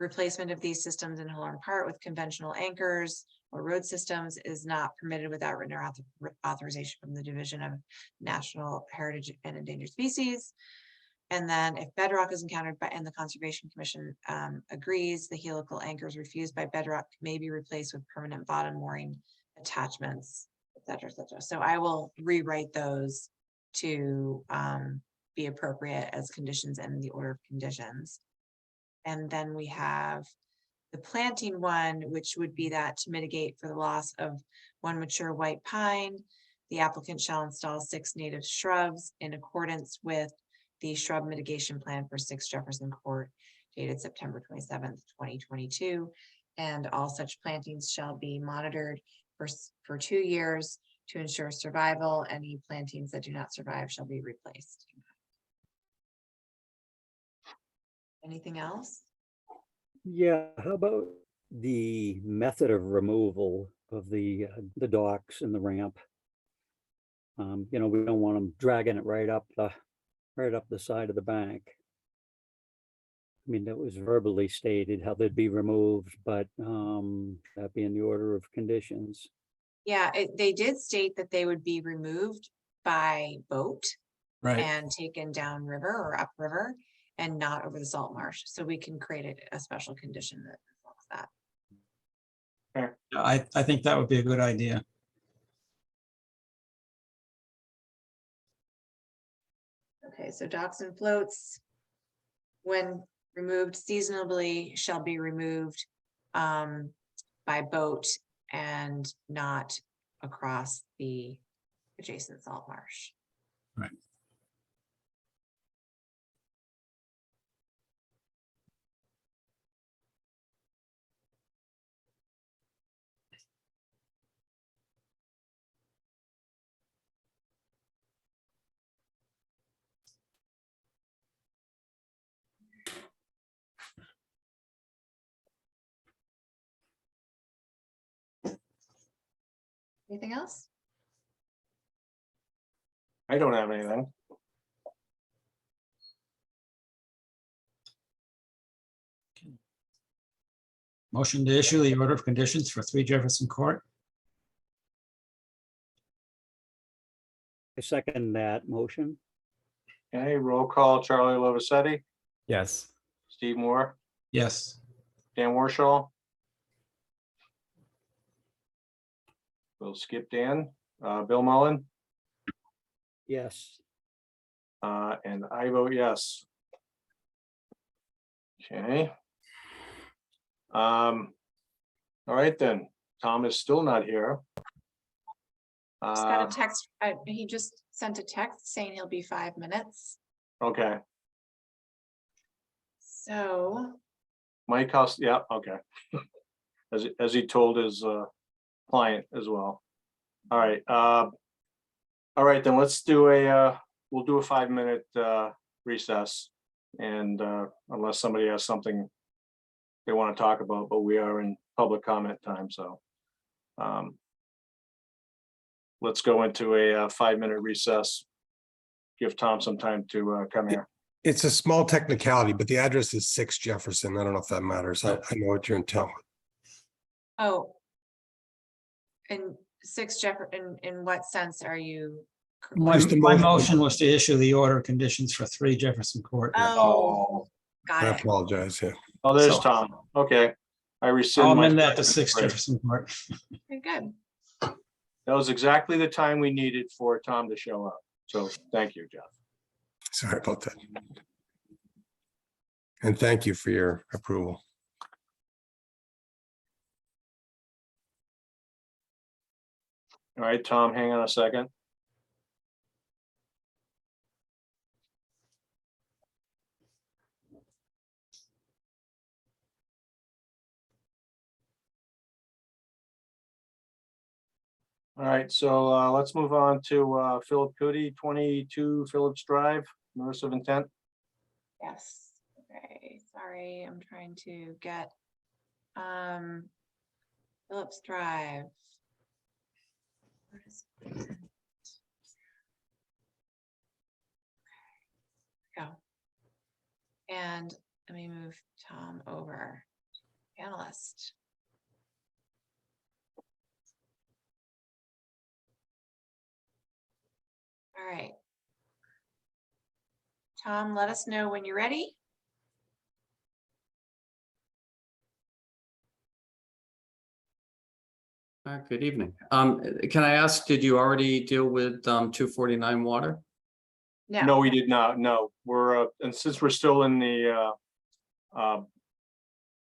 Replacement of these systems in whole or in part with conventional anchors or road systems is not permitted without written authorization from the Division of National Heritage and Endangered Species. And then if bedrock is encountered by, and the Conservation Commission agrees, the helical anchors refused by bedrock may be replaced with permanent bottom mooring attachments, et cetera, et cetera. So I will rewrite those to be appropriate as conditions in the order of conditions. And then we have the planting one, which would be that to mitigate for the loss of 1 mature white pine, the applicant shall install 6 native shrubs in accordance with the shrub mitigation plan for 6 Jefferson Court dated September 27th, 2022. And all such plantings shall be monitored for 2 years to ensure survival. Any plantings that do not survive shall be replaced. Anything else? Yeah, how about the method of removal of the docks and the ramp? You know, we don't want them dragging it right up the side of the bank. I mean, that was verbally stated how they'd be removed, but that being the order of conditions. Yeah, they did state that they would be removed by boat Right. and taken downriver or upriver and not over the salt marsh. So we can create a special condition that reflects that. I think that would be a good idea. Okay, so docks and floats, when removed seasonably, shall be removed by boat and not across the adjacent salt marsh. Right. Anything else? I don't have anything. Motion to issue the order of conditions for 3 Jefferson Court. I second that motion. Okay, roll call, Charlie Lovisetti, Yes. Steve Moore, Yes. Dan Warshaw. We'll skip Dan, Bill Mullen, Yes. and I vote yes. Okay. All right then, Tom is still not here. Just got a text, he just sent a text saying he'll be 5 minutes. Okay, So, Mike House, yeah, okay. As he told his client as well. All right, then let's do we'll do a 5-minute recess. And unless somebody has something they want to talk about, but we are in public comment time, so let's go into a 5-minute recess. Give Tom some time to come here. It's a small technicality, but the address is 6 Jefferson. I don't know if that matters. I know what you're intent. oh. And 6 Jefferson, in what sense are you? My Just a my motion. motion was to issue the order of conditions for 3 Jefferson Court. Oh, I got it. apologize. Yeah. Oh, there's So- Tom. Okay. I rescind I'll my. amend that to 6 Great. Jefferson Court. Very good. That was exactly the time we needed for Tom to show up. So thank you, Jeff. Sorry about that. And thank you for your approval. All right, Tom, hang on a second. All right, so let's move on to Philip Cootie, 22 Phillips Drive, notice of intent. Yes. Okay, sorry, I'm trying to get Phillips Drive. Where is it? Go. And let me move Tom over. Panelist. All right. Tom, let us know when you're ready. Good evening. Can I ask, did you already deal with 249 water? No, we did not. No, we're and since we're still in the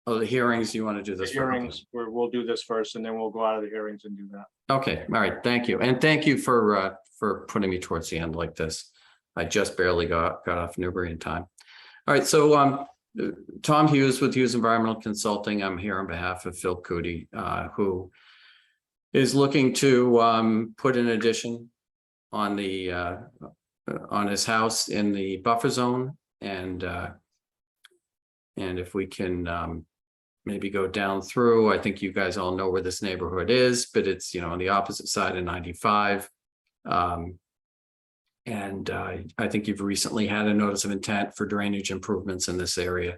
Oh, the hearings, you want to do this? first? hearings, we'll do this first and then we'll go out of the hearings and do that. Okay, all right, thank you. And thank you for putting me towards the end like this. I just barely got off Newbury in time. All right, so Tom Hughes with Hughes Environmental Consulting. I'm here on behalf of Phil Cootie, who is looking to put an addition on the on his house in the buffer zone, and And if we can maybe go down through, I think you guys all know where this neighborhood is, but it's, on the opposite side of 95. And I think you've recently had a notice of intent for drainage improvements in this area.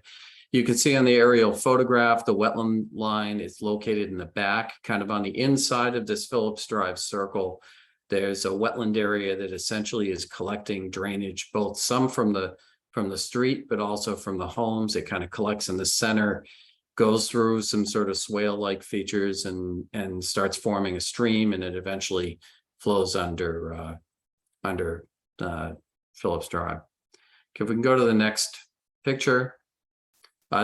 You can see on the aerial photograph, the wetland line is located in the back, kind of on the inside of this Phillips Drive circle. There's a wetland area that essentially is collecting drainage, both some from the street, but also from the homes. It kind of collects in the center, goes through some sort of swale-like features and starts forming a stream, and it eventually flows under Phillips Drive. If we can go to the next picture.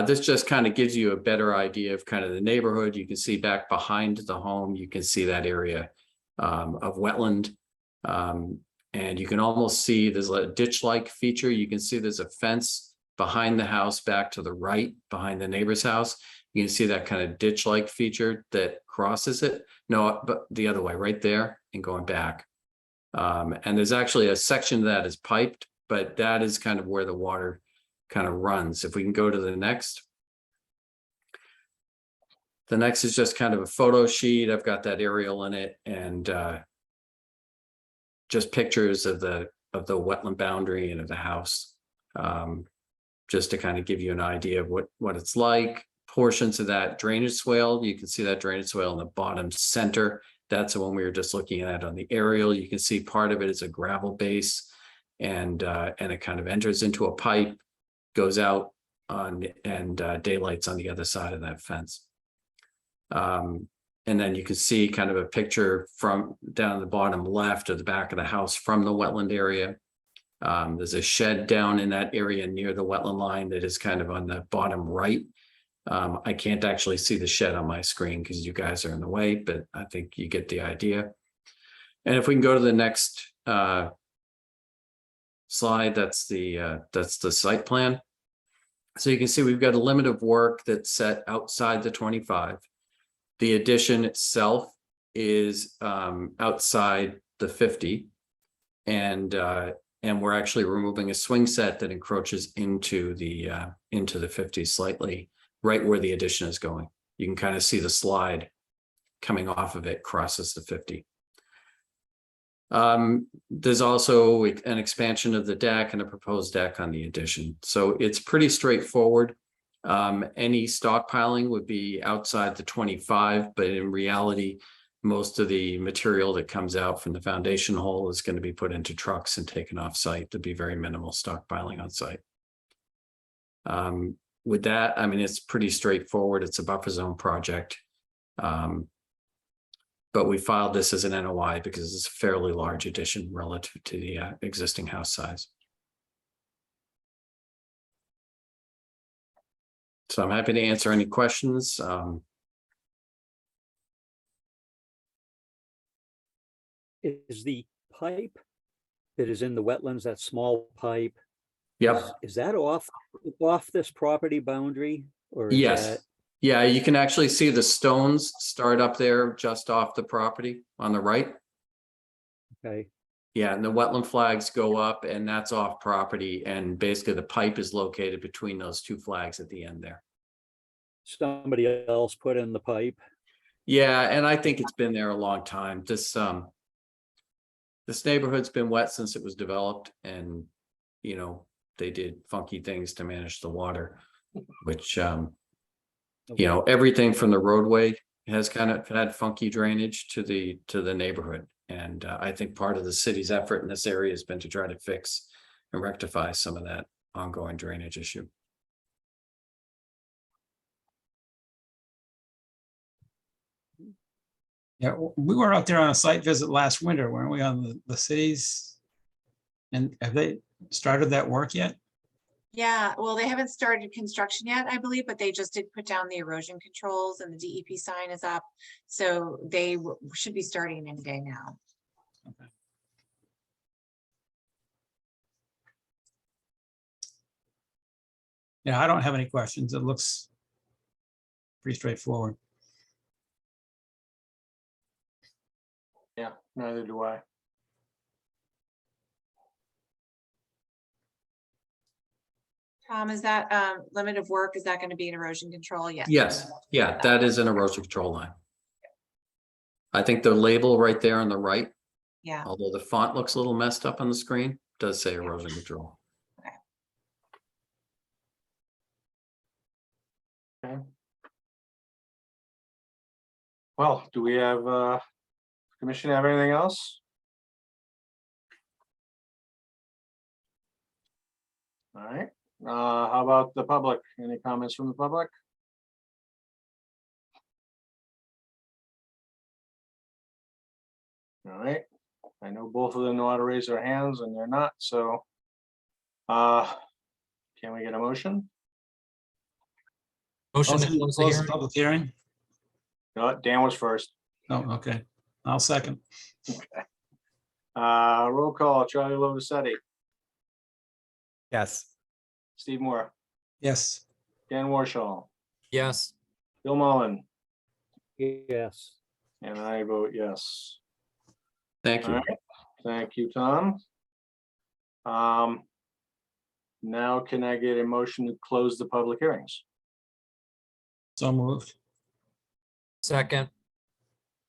This just kind of gives you a better idea of kind of the neighborhood. You can see back behind the home, you can see that area of wetland. And you can almost see there's a ditch-like feature. You can see there's a fence behind the house back to the right, behind the neighbor's house. You can see that kind of ditch-like feature that crosses it. No, but the other way, right there and going back. And there's actually a section that is piped, but that is kind of where the water kind of runs. If we can go to the next. The next is just kind of a photo sheet. I've got that aerial in it, and just pictures of the wetland boundary and of the house. Just to kind of give you an idea of what it's like. Portions of that drainage swale, you can see that drainage swale in the bottom center. That's the one we were just looking at on the aerial. You can see part of it is a gravel base, and it kind of enters into a pipe, goes out on, and daylight's on the other side of that fence. And then you can see kind of a picture from down the bottom left of the back of the house from the wetland area. There's a shed down in that area near the wetland line that is kind of on the bottom right. I can't actually see the shed on my screen because you guys are in the way, but I think you get the idea. And if we can go to the next slide, that's the site plan. So you can see we've got a limit of work that's set outside the 25. The addition itself is outside the 50, and we're actually removing a swing set that encroaches into the 50 slightly, right where the addition is going. You can kind of see the slide coming off of it crosses the 50. There's also an expansion of the deck and a proposed deck on the addition. So it's pretty straightforward. Any stockpiling would be outside the 25, but in reality, most of the material that comes out from the foundation hole is going to be put into trucks and taken off site. There'll be very minimal stockpiling on site. With that, I mean, it's pretty straightforward. It's a buffer zone project. But we filed this as an NOI because it's a fairly large addition relative to the existing house size. So I'm happy to answer any questions. Is the pipe that is in the wetlands, that small pipe, Yep. is that off this property boundary? Or is Yes. that- Yeah, you can actually see the stones start up there just off the property on the right. Okay, Yeah, and the wetland flags go up, and that's off property, and basically the pipe is located between those two flags at the end there. somebody else put in the pipe. Yeah, and I think it's been there a long time. This neighborhood's been wet since it was developed, and they did funky things to manage the water, which everything from the roadway has kind of had funky drainage to the neighborhood. And I think part of the city's effort in this area has been to try to fix and rectify some of that ongoing drainage issue. Yeah, we were out there on a site visit last winter, weren't we, on the cities? And have they started that work yet? Yeah, well, they haven't started construction yet, I believe, but they just did put down the erosion controls and the DEP sign is up. So they should be starting any day now. Okay. Yeah, I don't have any questions. It looks pretty straightforward. Yeah, neither do I. Tom, is that limit of work, is that going to be an erosion control? Yes. Yes, yeah, that is an erosion control line. I think the label right there on the right, Yeah. although the font looks a little messed up on the screen, does say erosion control. Well, do we have, commission have anything else? All right, how about the public? Any comments from the public? All right, I know both of them know how to raise their hands and they're not, so. Can we get a motion? Motion to Motion to close the close the hearing. public hearing? No, Dan was first. Oh, okay. I'll second. Roll call, Charlie Lotisetti, Yes. Steve Moore, Yes. Dan Warshall, Yes, Bill Mullen, Yes. and I vote yes. Thank All you. right, thank you, Tom. Now can I get a motion to close the public hearings? So moved. second,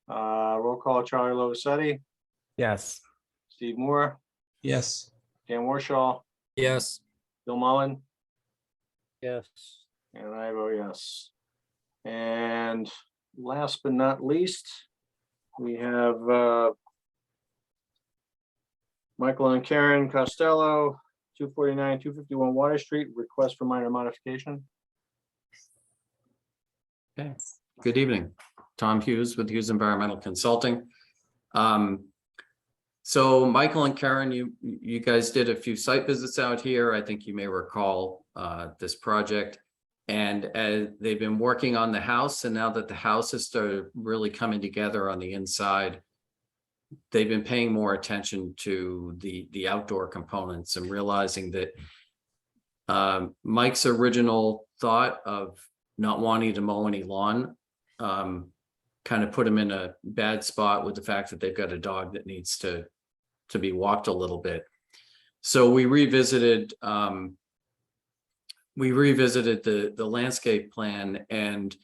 Roll call, Charlie Lotisetti, Yes. Steve Moore, Yes. Dan Warshall, yes, Bill Mullen, Yes. and I vote yes. And last but not least, we have Michael and Karen Costello, 249, 251 Water Street, request for minor modification. Okay, good evening. Tom Hughes with Hughes Environmental Consulting. So Michael and Karen, you guys did a few site visits out here. I think you may recall this project. And they've been working on the house, and now that the house has started really coming together on the inside, they've been paying more attention to the outdoor components and realizing that Mike's original thought of not wanting to mow any lawn kind of put him in a bad spot with the fact that they've got a dog that needs to be walked a little bit. So we revisited the landscape plan, and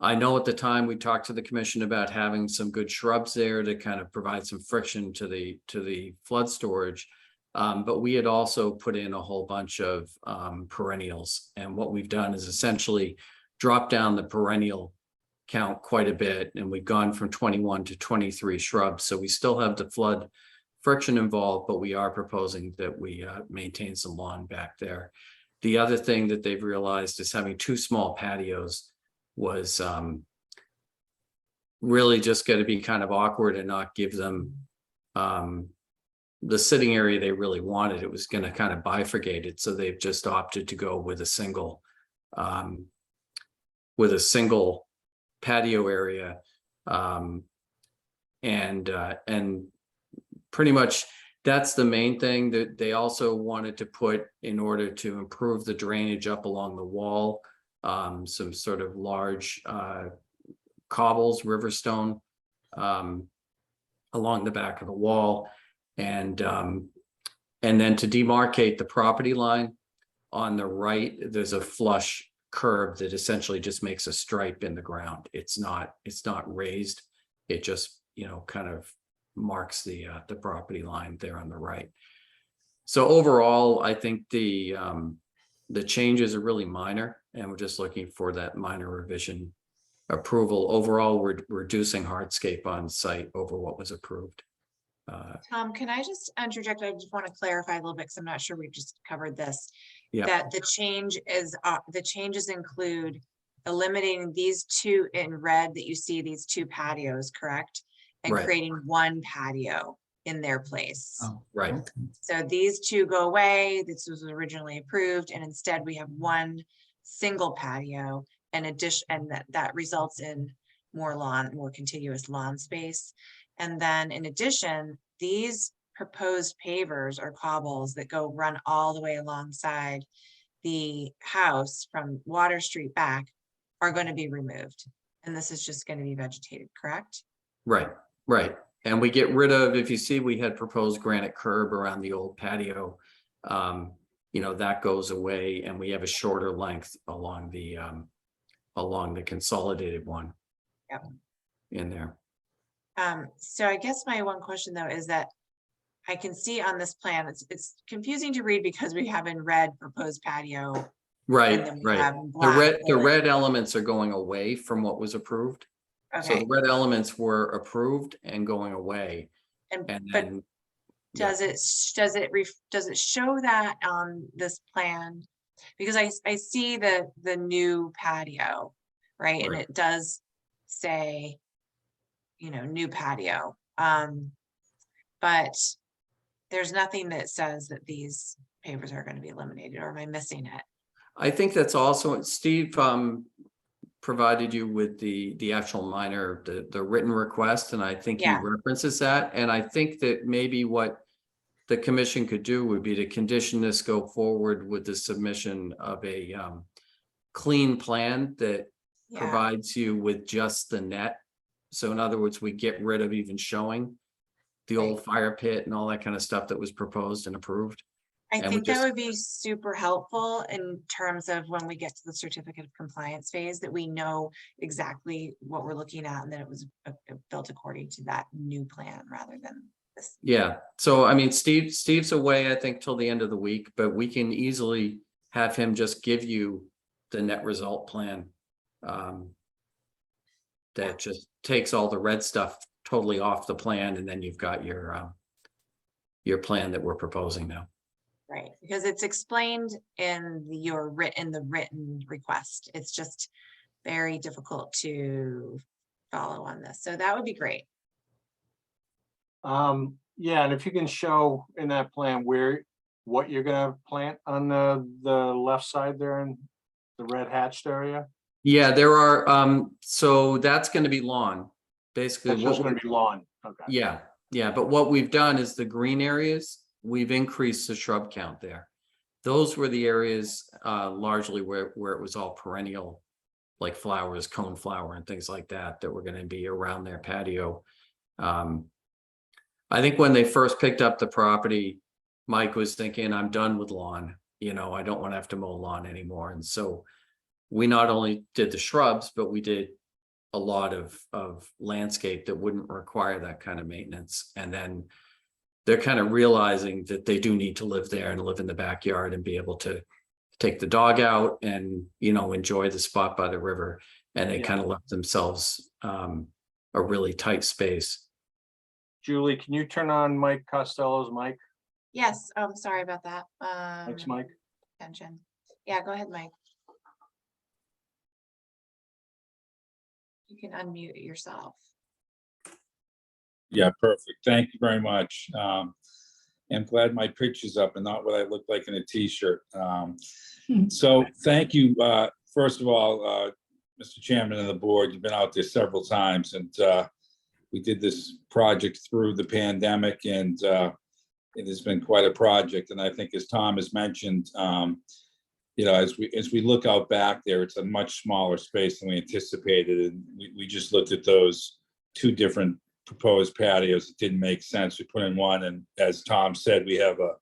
I know at the time we talked to the commission about having some good shrubs there to kind of provide some friction to the flood storage. But we had also put in a whole bunch of perennials, and what we've done is essentially drop down the perennial count quite a bit, and we've gone from 21 to 23 shrubs. So we still have the flood friction involved, but we are proposing that we maintain some lawn back there. The other thing that they've realized is having two small patios was really just going to be kind of awkward and not give them the sitting area they really wanted. It was going to kind of bifurcate it. So they've just opted to go with a single patio area. And pretty much that's the main thing that they also wanted to put in order to improve the drainage up along the wall. Some sort of large cobbles, riverstone along the back of the wall. And then to demarcate the property line on the right, there's a flush curb that essentially just makes a stripe in the ground. It's not raised. It just, kind of marks the property line there on the right. So overall, I think the changes are really minor, and we're just looking for that minor revision approval. Overall, we're reducing hardscape on site over what was approved. Tom, can I just interject? I just want to clarify a little bit because I'm not sure we've just covered this. Yeah. That the changes include eliminating these two in red that you see, these two patios, correct? And Right. creating one patio in their place. Oh, Right. okay. So these two go away. This was originally approved, and instead we have one single patio and that results in more contiguous lawn space. And then in addition, these proposed pavers or cobbles that run all the way alongside the house from Water Street back are going to be removed. And this is just going to be vegetated, correct? Right. And we get rid of, if you see, we had proposed granite curb around the old patio. that goes away and we have a shorter length along the consolidated one. Yep. In there. So I guess my one question though is that I can see on this plan, it's confusing to read because we have in red proposed patio. and Right, then we right. have The black. red elements are going away from what was approved. So Okay, the red elements were approved and going away. and And but then, does it show that on this plan? Because I see the new patio, right? And Right. it does say, new patio. But there's nothing that says that these pavers are going to be eliminated, or am I missing it? I think that's also, Steve provided you with the actual minor, the written request, and I think he Yeah. references that. And I think that maybe what the commission could do would be to condition this go forward with the submission of a clean plan that Yeah, provides you with just the net. So in other words, we get rid of even showing the old fire pit and all that kind of stuff that was proposed and approved. I and we think that just- would be super helpful in terms of when we get to the certificate of compliance phase, that we know exactly what we're looking at and that it was built according to that new plan rather than this. Yeah, so I mean, Steve's away, I think, till the end of the week, but we can easily have him just give you the net result plan. That just takes all the red stuff totally off the plan, and then you've got your plan that we're proposing now. Right, because it's explained in the written request. It's just very difficult to follow on this. So that would be great. Yeah, and if you can show in that plan what you're gonna plant on the left side there in the red hatched area. Yeah, there are, so that's gonna be lawn, basically. That's just gonna be lawn. Okay. Yeah, but what we've done is the green areas, we've increased the shrub count there. Those were the areas largely where it was all perennial, like flowers, cone flower and things like that, that were gonna be around their patio. I think when they first picked up the property, Mike was thinking, I'm done with lawn, I don't want to have to mow lawn anymore. And so we not only did the shrubs, but we did a lot of landscape that wouldn't require that kind of maintenance. And then they're kind of realizing that they do need to live there and live in the backyard and be able to take the dog out and, enjoy the spot by the river. And they kind of left themselves a really tight space. Julie, can you turn on Mike Costello's mic? Yes, sorry about that. Thanks, Mike. Attention. Yeah, go ahead, Mike. You can unmute yourself. Yeah, perfect. Thank you very much. I'm glad my picture's up and not what I look like in a t-shirt. So thank you. First of all, Mr. Chairman of the board, you've been out there several times, and we did this project through the pandemic, and it has been quite a project. And I think, as Tom has mentioned, as we look out back there, it's a much smaller space than we anticipated. And we just looked at those two different proposed patios. It didn't make sense. We put in one, and as Tom said, we have a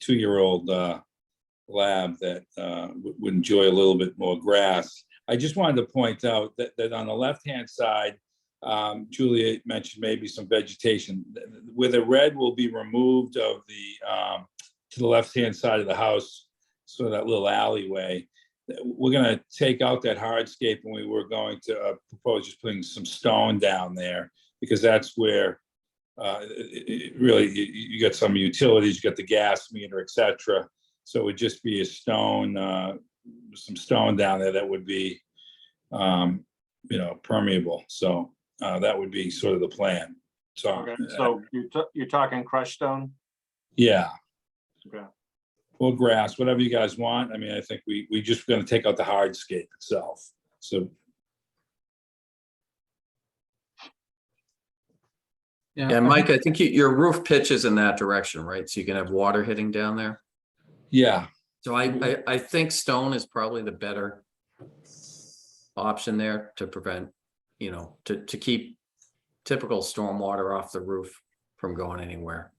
2-year-old lab that would enjoy a little bit more grass. I just wanted to point out that on the left-hand side, Julia mentioned maybe some vegetation where the red will be removed of to the left-hand side of the house, so that little alleyway. We're going to take out that hardscape, and we were going to propose just putting some stone down there, because that's where really you got some utilities, you got the gas meter, etc. So it would just be a stone, some stone down there that would be, permeable. So that would be sort of the plan. So, Okay, so you're talking crushed stone? Yeah. Okay. Or grass, whatever you guys want. I mean, I think we just going to take out the hardscape itself. So. Yeah, Mike, I think your roof pitches in that direction, right? So you can have water hitting down there. Yeah. So I think stone is probably the better option there to prevent, to keep typical storm water off the roof from going anywhere.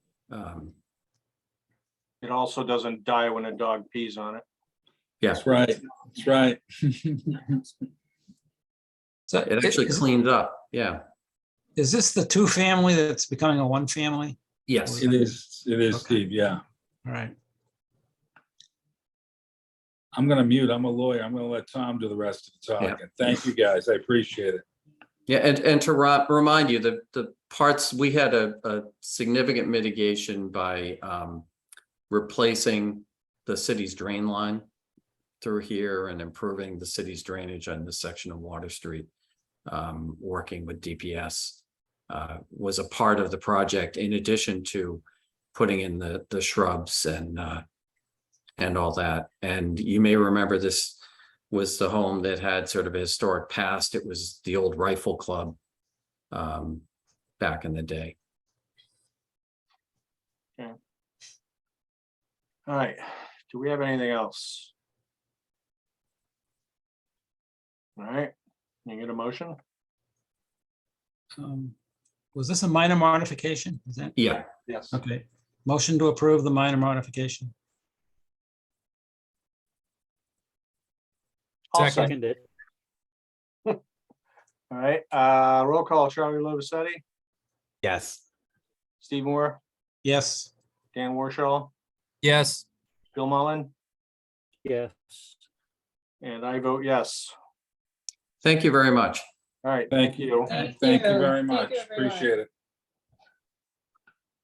It also doesn't die when a dog pees on it. Yeah, That's right. That's right. So it actually cleaned up. Yeah, is this the two family that's becoming a one family? yes. It is, Okay. Steve, yeah. All right. I'm gonna mute. I'm a lawyer. I'm gonna let Tom do the rest of the Yeah. talking. Thank you, guys. I appreciate it. Yeah, and to remind you, the parts, we had a significant mitigation by replacing the city's drain line through here and improving the city's drainage on this section of Water Street. Working with DPS was a part of the project, in addition to putting in the shrubs and all that. And you may remember this was the home that had sort of a historic past. It was the old rifle club back in the day. All right, do we have anything else? All right, can you get a motion? Was this a minor modification? Is that? Yeah, Yes. Okay. Motion to approve the minor modification. I'll Second. Second it. All right, roll call, Charlie Lovasetti, Yes. Steve Moore, Yes. Dan Warshall, Yes. Bill Mullen, Yes. and I vote yes. thank you very much. All right, Thank you. Thank you very much. Appreciate it.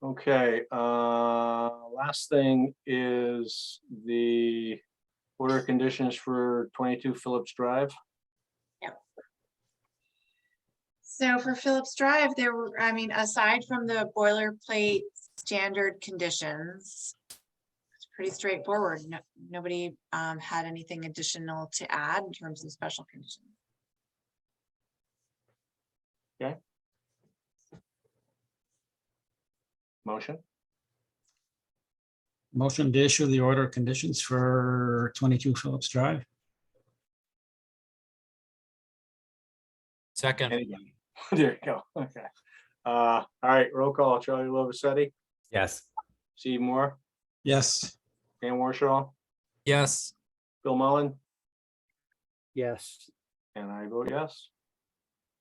Okay, last thing is the order of conditions for 22 Phillips Drive. So for Phillips Drive, there were, I mean, aside from the boilerplate standard conditions, it's pretty straightforward. Nobody had anything additional to add in terms of special conditions. Motion, Motion to issue the order of conditions for 22 Phillips Drive. Second. anybody? There you go, okay. All right, roll call, Charlie Lovasetti, Yes. Steve Moore, Yes. Dan Warshall, Yes. Bill Mullen, Yes. and I vote yes.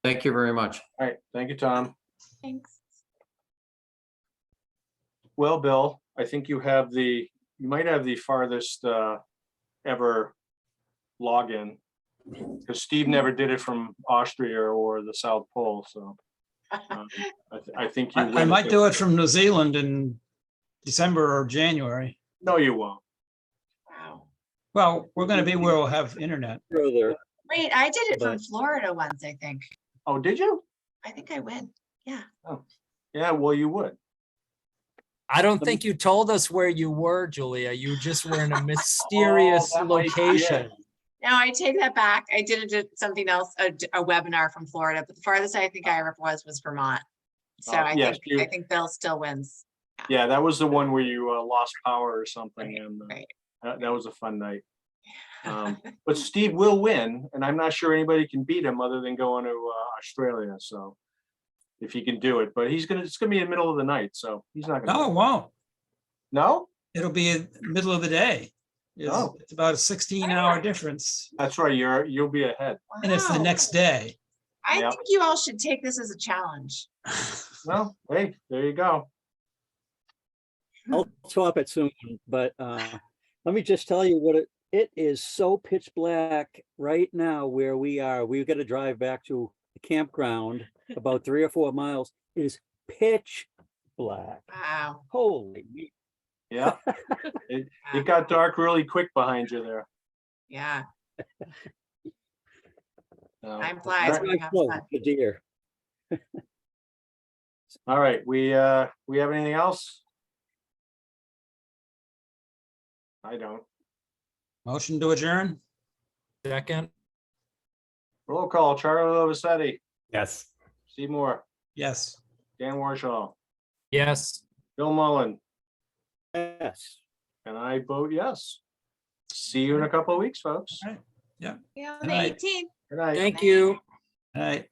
Thank you very much. All right, thank you, Tom. Thanks. Well, Bill, I think you might have the farthest ever login. Because Steve never did it from Austria or the South Pole, so. I think you. I win might it. do it from New Zealand in December or January. No, you won't. Wow. Well, we're going to be where we'll have internet. Further. Wait, I did it from But- Florida once, I think. Oh, did you? I think I went. Yeah. Yeah, well, you would. I don't think you told us where you were, Julia. You just were in a mysterious that might be it. location. No, I take that back. I did something else, a webinar from Florida, but the farthest I think I ever was Vermont. So yes, I think Bill still wins. Yeah, that was the one where you lost power or something, and Right. that was a fun night. But Steve will win, and I'm not sure anybody can beat him other than going to Australia. So if he can do it, but it's gonna be in the middle of the night, so he's not gonna. No, it won't. No, It'll be in the middle of the day. Oh. It's about a 16-hour difference, that's right. You'll be ahead. and it's the Wow. next day. I Yep. think you all should take this as a challenge. Well, hey, there you go. I'll top it soon, but let me just tell you what it is so pitch black right now where we are. We've got to drive back to the campground about 3 or 4 miles. It is pitch black. Wow. Holy. Yeah, it got dark really quick behind you there. Yeah. So, Time flies all when right. you have Close, fun. the deer. All right, we have anything else? I don't. Motion to adjourn? Second. Roll call, Charlie Lovasetti, Yes. Steve Moore, Yes. Dan Warshall, Yes. Bill Mullen, Yes. and I vote yes. See you in a couple of weeks, folks. All right. Yeah, on Good the night. 18th. Good night. Thank you. All right.